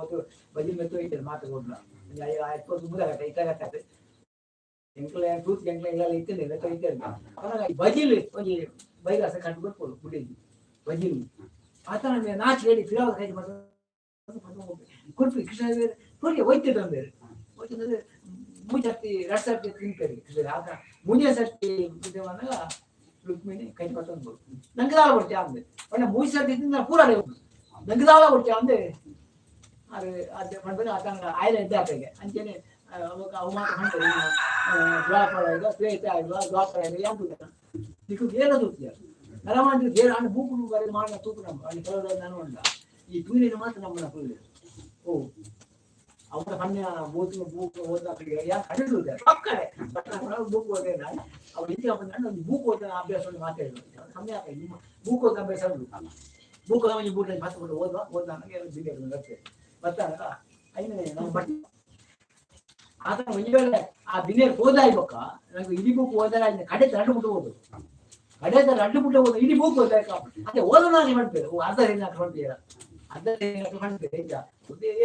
ಮತ್ತು ಬಜಿಲ್ ಮೆತ್ತು ಐತೆ ಮಾತಾಡೋಲ್ಲ 20 ಮುದಾಗತ್ತೆ ಇತ್ತಾಗತ್ತೆ ಎಂಕ್ಲ ತೂತ್ ಎಂಕ್ಲ ಎಲ್ಲ ಇತ್ತೇನೆ ಐತೆ ಬಜಿಲ್ ಒಂದು ಬೈಗಾಸ ಕಟ್ಬೇಕು ಗುಡಿಗೆ ಬಜಿಲ್ ಆತ ನನಗೆ ನಾಚಿ ಹೇಳಿ ಫಿರಾವ ಕೈ ಕೊಟ್ಟು ಕೃಷ್ಣ ಕೊಡಿ ಒಯ್ತಿದ್ದ ಬೇರೆ ಒಯ್ತಿದ್ರೆ 3 ಸರ್ತಿ 2 ಸರ್ತಿ ತಿಂತಾರೆ ಆತ 3ನೇ ಸರ್ತಿ ದೇವನಾಗ ರುಕ್ಮಿಣಿ ಕೈ ಪಟ್ಟಂದು ನಂಗದಾಳ ಕೊಡ್ತೀಯ ಅಂದೆ ಒಳ್ಳೆ 3 ಸರ್ತಿ ತಿಂದ ಪೂರ ನಂಗದಾಳ ಕೊಡ್ತೀಯ ಅಂದೆ ಅದು ಮಾಡ್ಬೇಕು ಆತನ ಆಯ್ದ ಇದ್ದಾಕೆಗೆ ಅಂಚೆನೆ ಅವಾಗ ಅವ ಮಾತ್ರ ದ್ವಾಪರ ಈಗ ಶ್ವೇತ ದ್ವಾಪರ ಯಾಂತ నీకు వేరే చూపుతారు నరమంటే వేరే అంటే బూకులు వారి మాట తూపునాం అని కలవడం ఉండ ఈ తూరిని మాత్రం నమ్మలేదు ఓ ಅವರ ಕನ್ಯಾ ಬೂತು ಬೂಕ್ ಓದ ಕಡೆ ಯಾ ಕಡಿದು ಪಕ್ಕಡೆ ಬೂಕ್ ಓದೇ ಅವ್ರು ಹಿಂದೆ ಬಂದ್ರೆ ಒಂದು ಬೂಕ್ ಓದ ಅಭ್ಯಾಸವನ್ನು ಮಾತಾಡಿದ್ರು ಕಮ್ಮಿ ಆಗ್ತದೆ ಬೂಕ್ ಓದ ಅಭ್ಯಾಸ ಬೂಕ್ ಓದ ಬೂಕ್ ಮಾತಾಡ್ಕೊಂಡು ಓದ ನನಗೆ ಬಿಲ್ಲೆ ಬರ್ತದೆ ಬರ್ತಾಗ ಐನೇ ನಾವು ಬಟ್ ಆತ ಒಂದು ವೇಳೆ ಆ ಬಿಲ್ಲೆ ಓದಾಯ್ಬೇಕ ನನಗೆ ಇಡೀ ಬೂಕ್ ಓದಲ್ಲ ಕಡೆ ತರಡು ಓದು ಕಡೆ ತರಡು ಓದು ಇಡೀ ಬೂಕ್ ಓದಾಕ ಅದೇ ಓದೋಣ ಮಾಡ್ತೇವೆ ಅರ್ಧ ದಿನ ಮಾಡ್ತೀರ ಅರ್ಧ ದಿನ ಮಾಡ್ತೇವೆ ಈಗ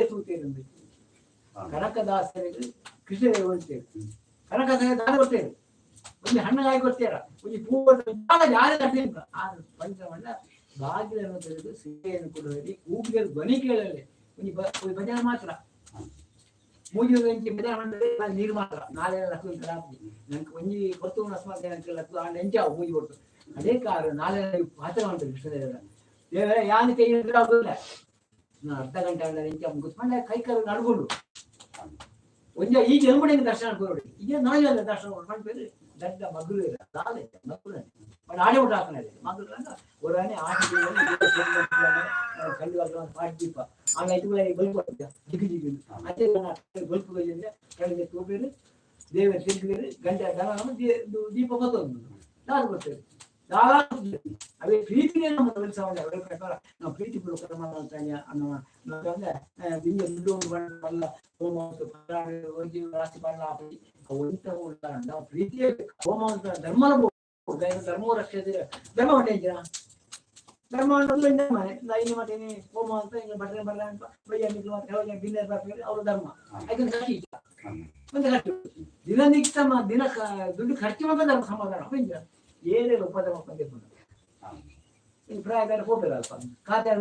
ಸೂತೇನೆ ಕನಕದಾಸರಿಗೆ ಕೃಷ್ಣ ಕೊಡ್ತೇವೆ ಕನಕದಾಸ ದಾನ ಕೊಡ್ತೇವೆ ಒಂದು ಹಣ್ಣಾಗಿ ಕೊಡ್ತೀರ ಒಂದು ಪೂ ಯಾರೇ ತಟ್ಟಿಲ್ಲ ಆ ಪಂಚಮಣ್ಣ ಬಾಗಿಲನ್ನು ತೆಗೆದು ಸೀರೆಯನ್ನು ಕೊಡುವಲ್ಲಿ ಕೂಗಿಗೆ ಧ್ವನಿ ಕೇಳಲಿ ಒಂದು ಭಜನೆ ಮಾತ್ರ ಮೂಜಿ ಭಜನೆ ಮಾಡಿದ್ರೆ ನೀರು ಮಾತ್ರ ನಾಳೆ ಲಕ್ಕು ರಾತ್ರಿ ನಂಗೆ ಒಂಜಿ ಕೊತ್ತು ಅಸ್ಮಾತ್ ಲಕ್ಕು ಆ ನೆಂಚಾವು ಮೂಜಿ ಕೊಟ್ಟು ಅದೇ ಕಾರಣ ನಾಳೆ ಪಾತ್ರ ಮಾಡ್ತಾರೆ ಕೃಷ್ಣದೇವರ ದೇವರ ಯಾರು ಕೈ ಆಗುದಿಲ್ಲ ಅರ್ಧ ಗಂಟೆ ನೆಂಚ ಕೂತ್ಕೊಂಡೆ ಕೈ ಕಾಲು ನಡ್ಕೊಂಡು ಒಂದೇ ಈಗ ಎಲ್ಬಡಿ ದರ್ಶನ ಕೊಡಿ ಈಗ ನಾಳೆ ದರ್ಶನ ಮಾಡ್ಬೇಕು ದಡ್ಡ ಮಗಳು ಇಲ್ಲ ನಾಳೆ ಮಗಳು ಆಡಿ ಊಟ ಹಾಕೋಣ ಮಗಳು ಒಡನೆ ಆಡಿ ಖಂಡಿತ ಪಾಡ್ದೀಪ ಆಮೇಲೆ ಐದುಗಳ ಬಲ್ಪ್ ಜಿಗಿ ಜಿಗಿ ಅದೇ ಬಲ್ಪ್ ಕಡೆಗೆ ತೋಬೇರು ದೇವರ ತಿರುಗಿರು ಗಂಟೆ ದನ ದೀಪ ಮತ್ತೊಂದು ನಾನು ಬರ್ತೇವೆ ಅವೇ ಪ್ರೀತಿಗೆ ನಮ್ಮ ಕೆಲಸ ಅವರ ಪ್ರಕಾರ ನಾವು ಪ್ರೀತಿ ಪೂರ್ವಕ ಮಾಡ್ತಾನೆ ಅನ್ನೋ ಬಿಂದು ದುಡ್ಡು ಬಲ್ಲ ಹೋಮ ಹೋಗಿ ರಾಶಿ ಬಲ್ಲ ನಾವು ಪ್ರೀತಿಯೇ ಹೋಮ ಧರ್ಮ ಧರ್ಮ ರಕ್ಷೆ ಧರ್ಮ ಹೊಟ್ಟೆ ಧರ್ಮ ಇನ್ನು ಮತ್ತೇನೆ ಹೋಮ ಅಂತ ಹಿಂಗೆ ಬಟ್ಟೆ ಬರಲ್ಲ ಅಂತ ಬಯ್ಯ ಬಿನ್ನೆ ಬರ್ತಾರೆ ಅವ್ರ ಧರ್ಮ ಅದನ್ನ ಕಟ್ಟಿ ಒಂದು ಕಟ್ಟು ದಿನ ನಿಕ್ತ ದಿನ ದುಡ್ಡು ಖರ್ಚು ಮಾತ್ರ ಧರ್ಮ ಸಮಾಧಾನ ಏನೇ ಉಪದ್ರವ ಬಂದಿರ್ಬೋದು ಪ್ರಾಯಗಾರ ಹೋಗ್ಬೇಕಲ್ಪ ಖಾತೆ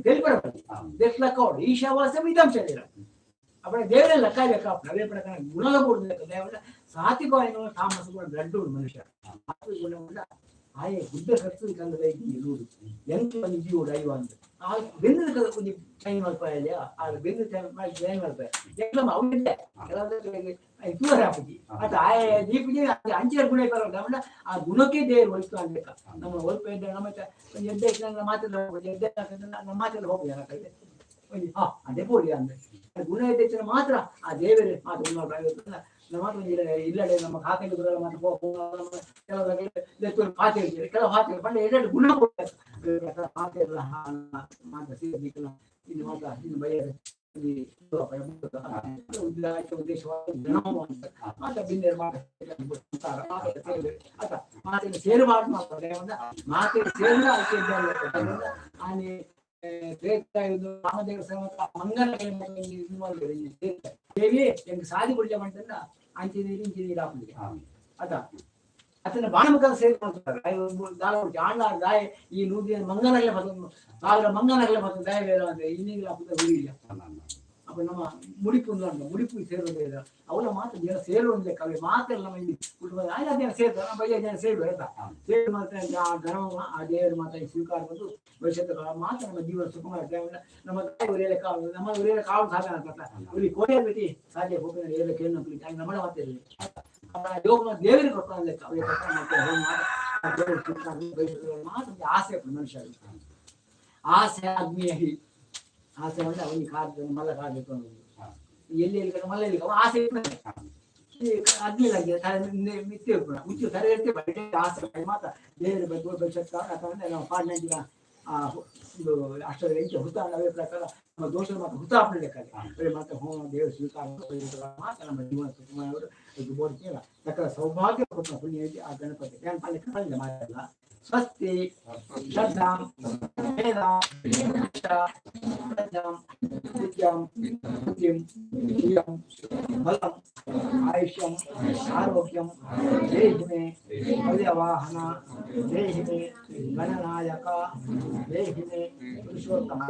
తెలిపడదు ఈశావాస్యం ఇదం శరీరం అప్పుడు దేవుడే లెక్కలేక అవే ప్రకారం గుణాలు కూడా దేవుడు సాత్విక ఆయన తామస కూడా బ్లడ్ మనుష్య గుణం కూడా ಆಯೆ ಗುಡ್ಡ ಖರ್ಚು ಕಲ್ಲದ ಇರುವುದು ಎಂಟು ಮಂದಿ ಜೀವೋಡು ಅಯ್ಯೋ ಅಂತ ಆ ಬೆಂದ ಒಂದು ಟೈಮ್ ಮಲ್ಪಾಯ ಆ ಬೆಂದ ಟೈಮ್ ಮಲ್ಪಾಯ ಎಲ್ಲ ಅವನಿದ್ದೆ ಕೆಲವರಿಗೆ ತೂರ ಹಾಕಿ ಅದು ಆಯೆ ದೀಪಿಗೆ ಅಂಚೆ ಗುಣ ಬರೋಲ್ಲ ಆ ಗುಣಕ್ಕೆ ದೇವರು ಹೊಲಿತು ಅನ್ಬೇಕ ನಮ್ಮ ಹೊಲ್ಪ ಇದ್ದ ನಮ್ಮ ಎದ್ದೆ ನಮ್ಮ ಮಾತೆಲ್ಲ ಎದ್ದೆ ನಮ್ಮ ಮಾತೆಲ್ಲ ಹೋಗಿ ಹಾ ಅದೇ ಬೋಡಿ ಅಂದ್ರೆ ಗುಣ ಇದ್ದ ಮಾತ್ರ ಆ ದೇವರೇ ಮಾತು ಮಾತ್ರ ಇಲ್ಲಡೆ ನಮ್ಮ ಖಾತೆಗೆ ಬರಲ್ಲ ಮಾತ್ರ ಕೆಲವು ಖಾತೆ ಇರ್ತೀರಿ ಕೆಲವು ಖಾತೆ ಬಂಡೆ ಎರಡು ಗುಣ ಕೊಡ್ತಾರೆ ಖಾತೆ ಎಲ್ಲ ಮಾತ್ರ ಸೇರ್ಬೇಕಲ್ಲ ಇನ್ನು ಮಾತ್ರ ಇನ್ನು ಬೈಯದೆ ಉದ್ದೇಶವಾಗಿ ಮಾತ್ರ ಬಿಂದೆ ಮಾತಿನ ಸೇರಬಾರ್ದು ಮಾತ್ರ ಮಾತಿನ ಸೇರಿದ ಆನೆ ರಾಮದೇವ ಮಂಗನ ದೇವಿ ಎಂಗ್ ಸಾದಿ ಬಿಡ್ಲ ಮಾಡ್ತಂದ ಅಂಚೆ ನೀರು ಇಂಚೆ ನೀರು ಹಾಕಲಿಕ್ಕೆ ಅದ ಅತನ ಬಾಣಮುಖದ ಸೇರಿ ಮಾಡ್ತಾರೆ ಆಂಡ್ಲಾರ ದಾಯ ಈ ನೂದಿನ ಮಂಗನಲ್ಲೇ ಬರ್ತದೆ ಸಾವಿರ ಮಂಗನಲ್ಲೇ ಬರ್ತದೆ ದಾಯ ಬೇರೆ ಅಂದ್ರೆ ಇನ್ನೀಗ ಹಾಕುದ ಉಳಿಯಿಲ್ಲ ಅಪ್ಪ ನಮ್ಮ ಮುಡಿಪು ಮುಡಿಪು ಸೇರೋದೇ ಇಲ್ಲ ಅವಳ ಮಾತ್ರ ಜನ ಸೇರುವಂತೆ ಕವಿ ಮಾತೆಲ್ಲ ನಮ್ಮ ಇಲ್ಲಿ ಕುಟುಂಬದ ಆಯ್ತು ಜನ ಸೇರ್ತಾರೆ ನಮ್ಮ ಬಯ್ಯ ಜನ ಸೇರು ಆಯ್ತಾ ಸೇರು ಮಾತ್ರ ಆ ಧರ್ಮ ಆ ದೇವರ ಮಾತ್ರ ಸ್ವೀಕಾರ ಬಂದು ಭವಿಷ್ಯದ ಮಾತ್ರ ನಮ್ಮ ಜೀವನ ಸುಖಮಯ ನಮ್ಮ ಉರಿಯಲೆ ಕಾವು ನಮ್ಮ ಉರಿಯಲೆ ಕಾವು ಸಾಧನ ಅಂತ ಉರಿ ಕೋಟೆ ಬಿಟ್ಟು ಸಾಧ್ಯ ಹೋಗಿ ಏರ ಕೇಳಿ ನಮ್ಮ ನಮ್ಮಳ ಮಾತ್ರ ಯೋಗ ದೇವರಿಗೆ ಕೊಟ್ಟ ಕವಿ ಮಾತ್ರ ಆಸೆ ಮನುಷ್ಯ ಆಸೆ ಆದ್ಮೀಯ ಆಸೆ ಅಂದ್ರೆ ಅವನಿಗೆ ಕಾದ ಮಲ್ಲ ಕಾದಬೇಕು ಎಲ್ಲಿ ಮಲ್ಲ ಆಸೆ ಅದ್ಮೇಲೆ ಮುಚ್ಚು ಸರಿ ಇರ್ತೇವೆ ಆಸೆ ಮಾತ್ರ ದೇವರ ಬಗ್ಗೆ ಭವಿಷ್ಯತ್ ಯಾಕಂದ್ರೆ ನಾವು ಪಾಡ್ನಂಜಿನ ಒಂದು ಅಷ್ಟರ ಎಂಟು ಹುತ ಅವೇ ಪ್ರಕಾರ ನಮ್ಮ ದೋಷ ಮಾತ್ರ ಹುತಾಪಣೆ ಲೆಕ್ಕಲ್ಲಿ ಮಾತ್ರ ಹೋಮ ದೇವರ ಸ್ವೀಕಾರ ಮಾತ್ರ ನಮ್ಮ ಜೀವನ ಸುಖಮಯವರು ಇದು ಬೋಡ್ತೀರ ಸಕಲ ಸೌಭಾಗ್ಯ ಕೊಟ್ಟ ಪುಣ್ಯ ಆ ಗಣಪತಿ ಗಣಪತಿ ಮಾತಾಡಲ್ಲ ಸ್ವಸ್ತಿ ಶ್ರದ್ಧಾಂ ವೇದಾಂ ಪ್ರಜ್ಞಾಂ ವಿದ್ಯಾಂ ಬುದ್ಧಿಂ ಶ್ರಿಯಂ ಬಲಂ ಆಯುಷ್ಯಂ ಆರೋಗ್ಯಂ ದೇಹಿ ಮೇ ಅವ್ಯವಾಹನ ದೇಹಿ ಮೇ ಗಣನಾಯಕ ದೇಹಿ ಮೇ ಪುರುಷೋತ್ತಮ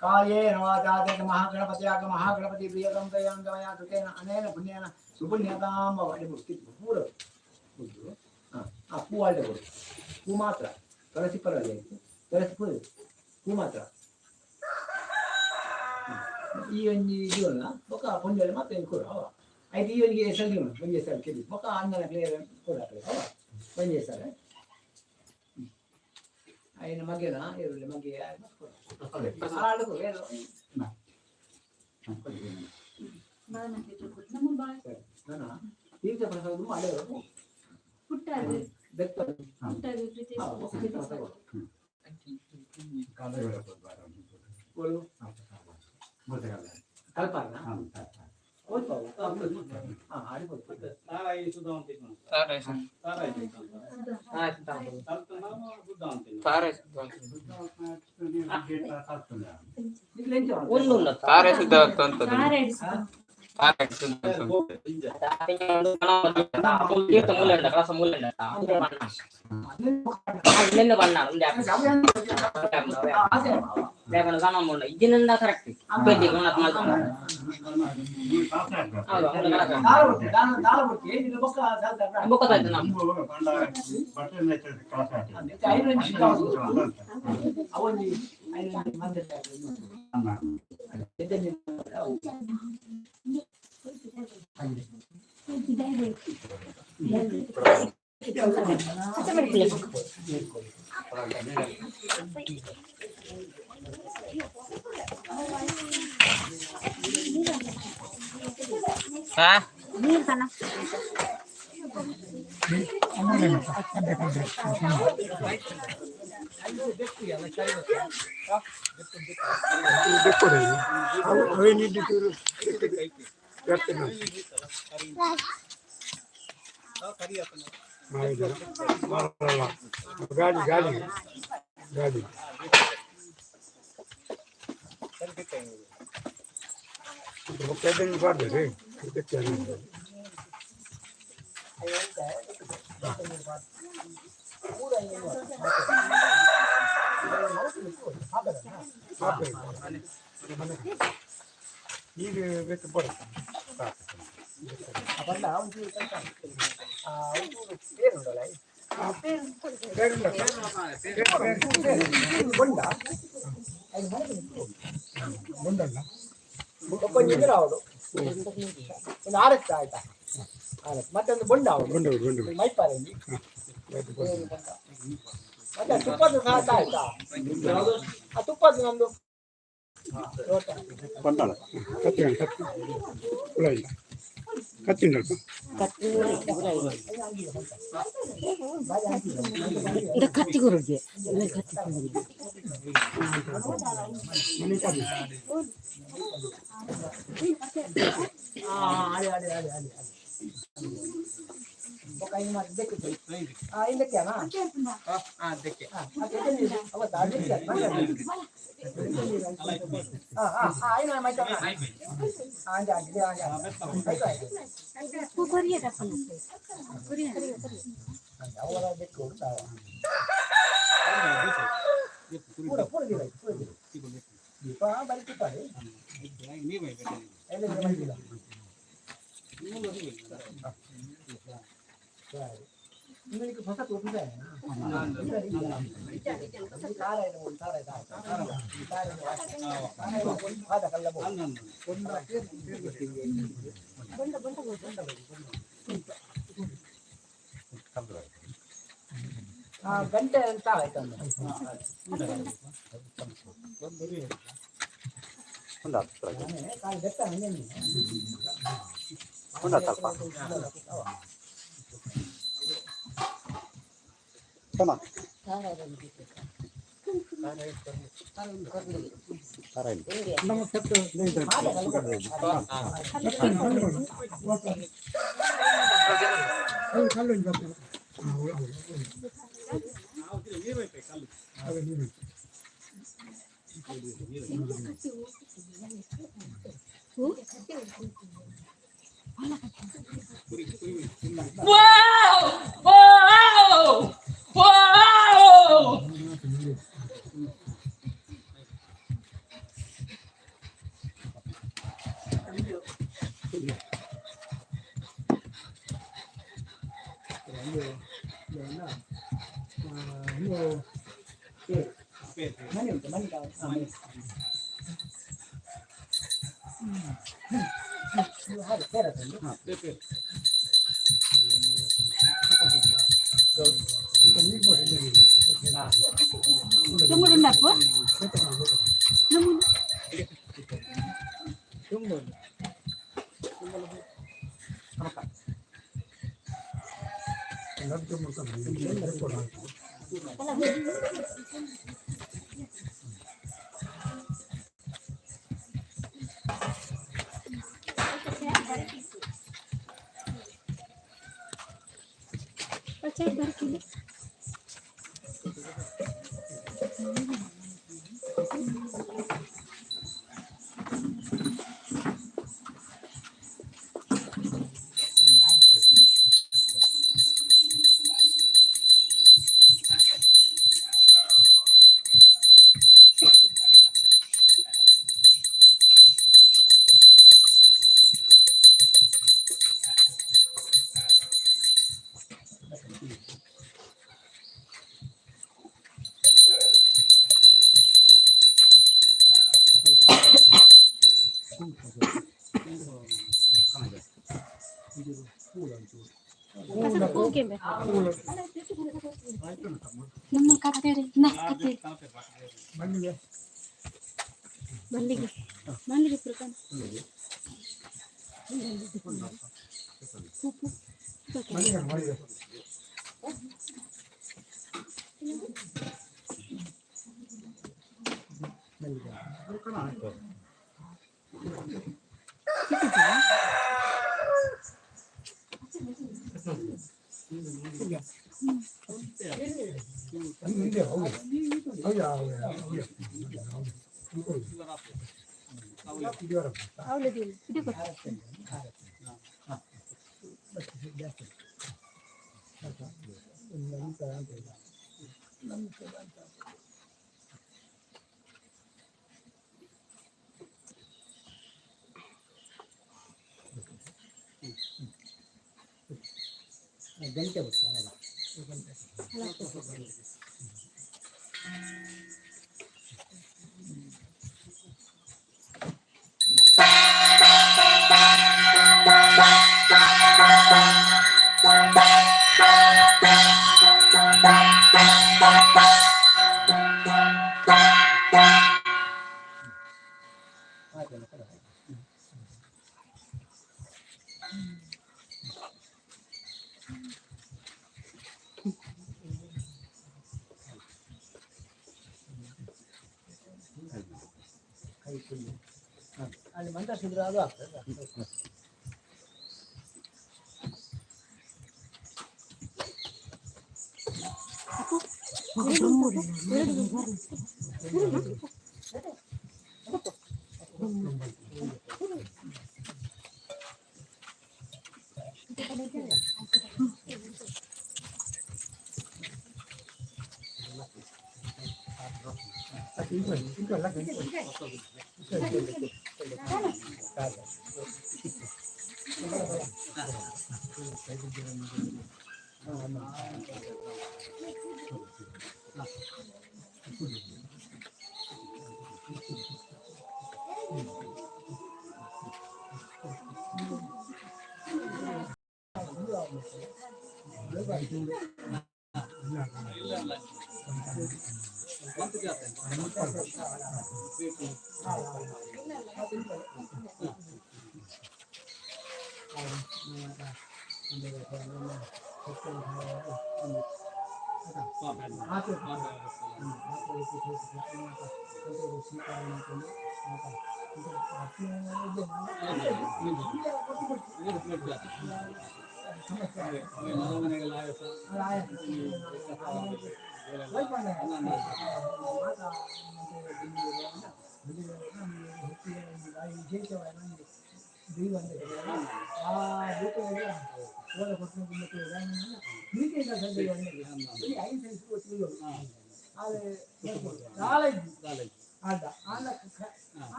ಕಾಯೇನ ವಾಚಾದೇನ ಮಹಾಗಣಪತಿಯಾಗ ಮಹಾಗಣಪತಿ ಪ್ರಿಯತಂ ದಯಾಂಗಮಯ ಕೃತೇನ ಅನೇನ ಪುಣ್ಯೇನ ಸುಪುಣ್ಯತಾಂ ಭವಾನಿ ಮುಕ್ತಿದ್ದು ಪೂರ ಪೂ ಆಲ್ಟ ಕೊಡು ಪೂ ಮಾತ್ರ ತುಳಸಿ ಪರವಾಗಿ ಆಯ್ತು ತುಳಸಿ ಪೂ ಪೂ ಮಾತ್ರ ಈ ಒಂಜಿ ಇದನ್ನ ಬೊಕ್ಕ ಪುಂಜಲ್ಲಿ ಮತ್ತೆ ಕೊಡು ಅವ ಆಯ್ತು ಈ ಒಂಜಿಗೆ ಹೆಸರು ನೀವು ಒಂಜಿ ಹೆಸರು ಕೇಳಿ ಬೊಕ್ಕ ಅನ್ನನ ಕ್ಲಿಯರ್ ಕೊಡಾಕಲಿ ಅವ ಒಂಜಿ ಹೆಸರು ఆయన మగ్గేనా ఎరువులు మగ్గే ఆడుకో ఏదో నానా తీర్థ ప్రసాదం ఆడేవారు పుట్టారు బెత్తరు పుట్టారు కల్పన ಇದನ್ನಿಂದ ಕರೆಕ್ಟ್ ಗಾಡಿ ಮಾಡ್ರಿ ಈಗ ಬೇಕು ಬರುತ್ತೆ ಮತ್ತೊಂದು ಬೊಂಡ ಮೈಪಾರಲ್ಲಿ ಮತ್ತೆ ತುಪ್ಪದ ಸಾಕ ಆಯ್ತಾ ಆ ತುಪ್ಪದ ನಮ್ದು ಬಂದಾಳ ಕತ್ತಿ ಕತ್ತಿ ಹುಳ ಇಲ್ಲ ಕತ್ತಿ ಉಂಟು ಕತ್ತಿ ಗುರುಗೆ ಇದಕ್ಕೆನಾ 이거 버섯 어디다 해? ಗಂಟೆ ಅಂತ ಆಯ್ತಂದ್ರೆ ಕಾಲು ಬೆತ್ತ ಹಂಗೆ ಮನೆ ಉಂಟು ಮನೆ ಮನೆ ಹಾಗೆ ಸೇರತ್ತಲ್ಲಿ ನಮ್ಮ ಕತ್ತೇರಿ ಕತ್ತೇರಿ ಮಲ್ಲಿಗೆ ಮಲ್ಲಿಗೆ ಮಲ್ಲಿಗೆ ಪ್ರಕಾರ ಗಂಟೆ ಬರ್ತಾರೆ ಅಲ್ಲಿ ಮಂತ್ರಿಸಿದ್ರೆ ಅದು ಆಗ್ತದೆ.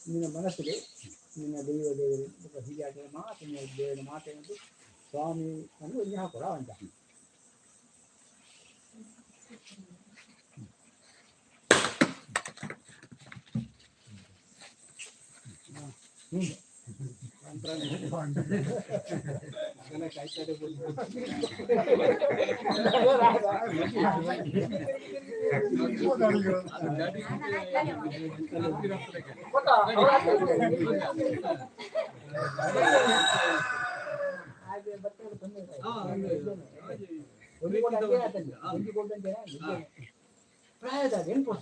ನಿನ್ನ ಮನಸ್ಸಿಗೆ ನಿನ್ನ ದೇವರು ಹೀಗೆ ಮಾತು ದೇವರ ಮಾತೆಂದು ಸ್ವಾಮಿ ಅನ್ನು ಇಲ್ಲಿ ಹಾಕೋಣ ಅಂತ ಪ್ರಾಯದ ನೆನಪು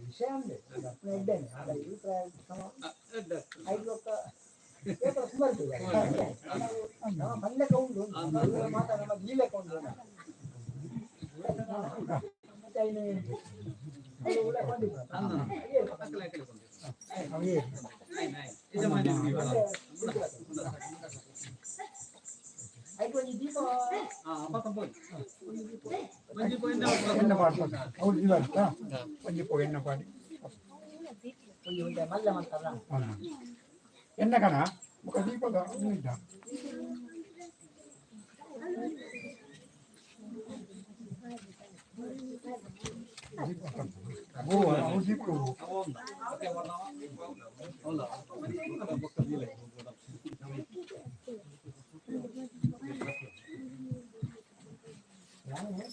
ವಿಷಯ ಅಂದ್ರೆ ಇದ್ದೇನೆ ಐದು ಸುಮಾರು ಪಂದ್ಯಕ್ಕೆ ಉಂಟು ಮಾತ್ರ ನಮ್ಮ ಜೀವಕ್ಕೆ ಉಂಟು ಮತ್ತೆ ಎನ್ನ ಕಣ ಮುಖ ದೀಪದ ಇದ್ದ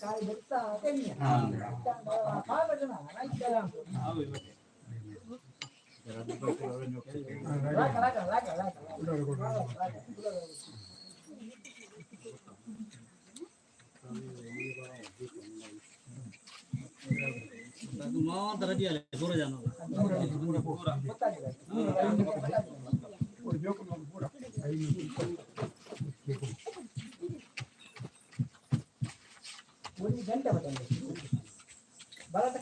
ಕಾಯಿ ಬರ್ತಾ ಒಂದು ಗಂಟೆ ಬರತ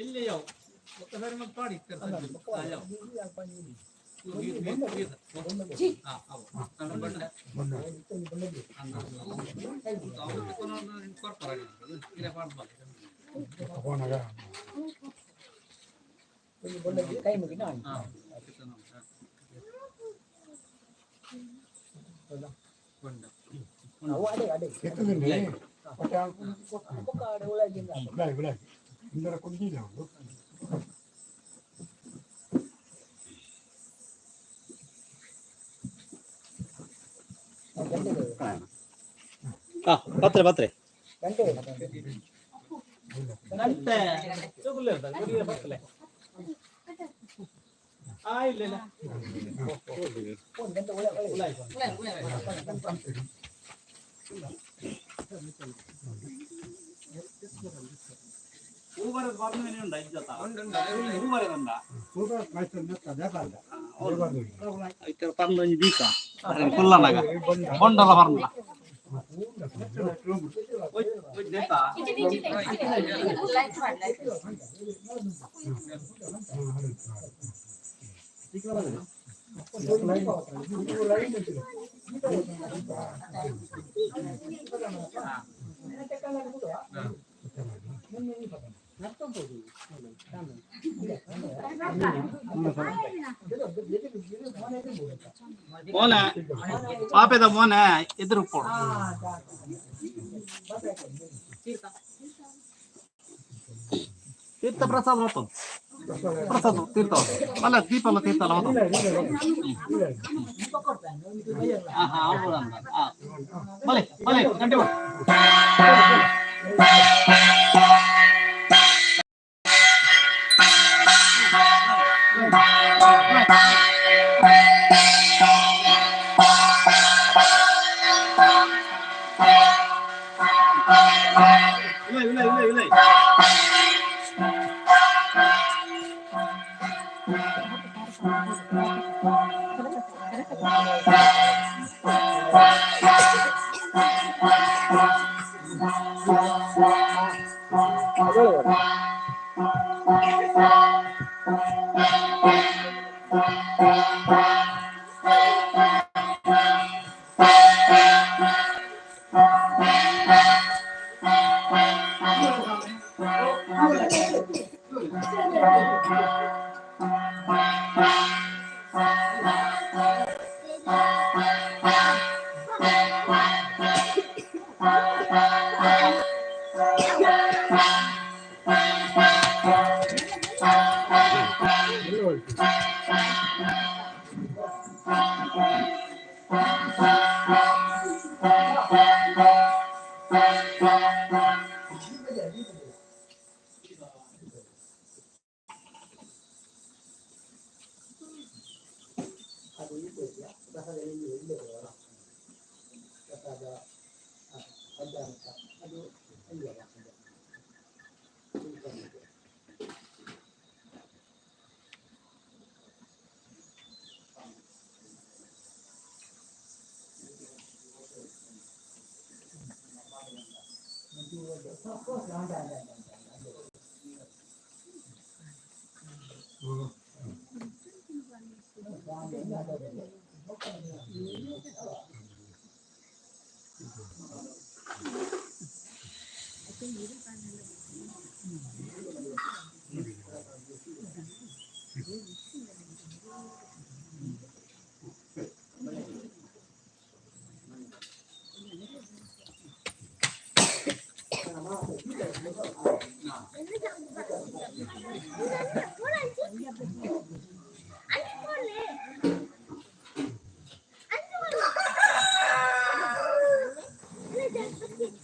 ಇಲ್ಲಿ ಯಾವ ಒಕ್ಕಸಾರಿ ಮತ್ತೆ ಪಾಡಿ ಕೈ ಮುಗಿನ ಅದೇ ಅದೇ ಇಂದರ ಕೊಂಡಿಲ್ಲ ಪತ್ರೆ ಪತ್ರೆ ಗಂಟೆ ಗಂಟೆ ಚಗುಲೆ ಗುಡಿಯ ಪತ್ಲೆ ಆ ಇಲ್ಲ ಇಲ್ಲ ಫೋನ್ ಗಂಟೆ ಒಳ್ಳೆ ಒಳ್ಳೆ ಊಬರದ ಬಾರ್ನೆ ಉಂಡ ಇಜ್ಜತ ಊಬರದಂಡ ಸೂಪರ್ ಮೈಸೂರು ನೆತ್ತ ದೇಪಾಲ ಐತರ ಪರ್ಲೊಂಜಿ ಬೀಕ ಕುಲ್ಲನಗ ಬೊಂಡಲ ಹರ್ನ ಮೋನೆ ಪಾಪೆದ ಮೋನೆ ಎದುರು ಕೊಡು ತೀರ್ಥ ಪ್ರಸಾದ ಹೋಗ್ತದೆ ಪ್ರಸಾದ ತೀರ್ಥ ಅಲ್ಲ ದೀಪ ಅಲ್ಲ ತೀರ್ಥ ಅಲ್ಲ ಹೋಗ್ತದೆ ಬಲೆ ಬಲೆ ಗಂಟೆ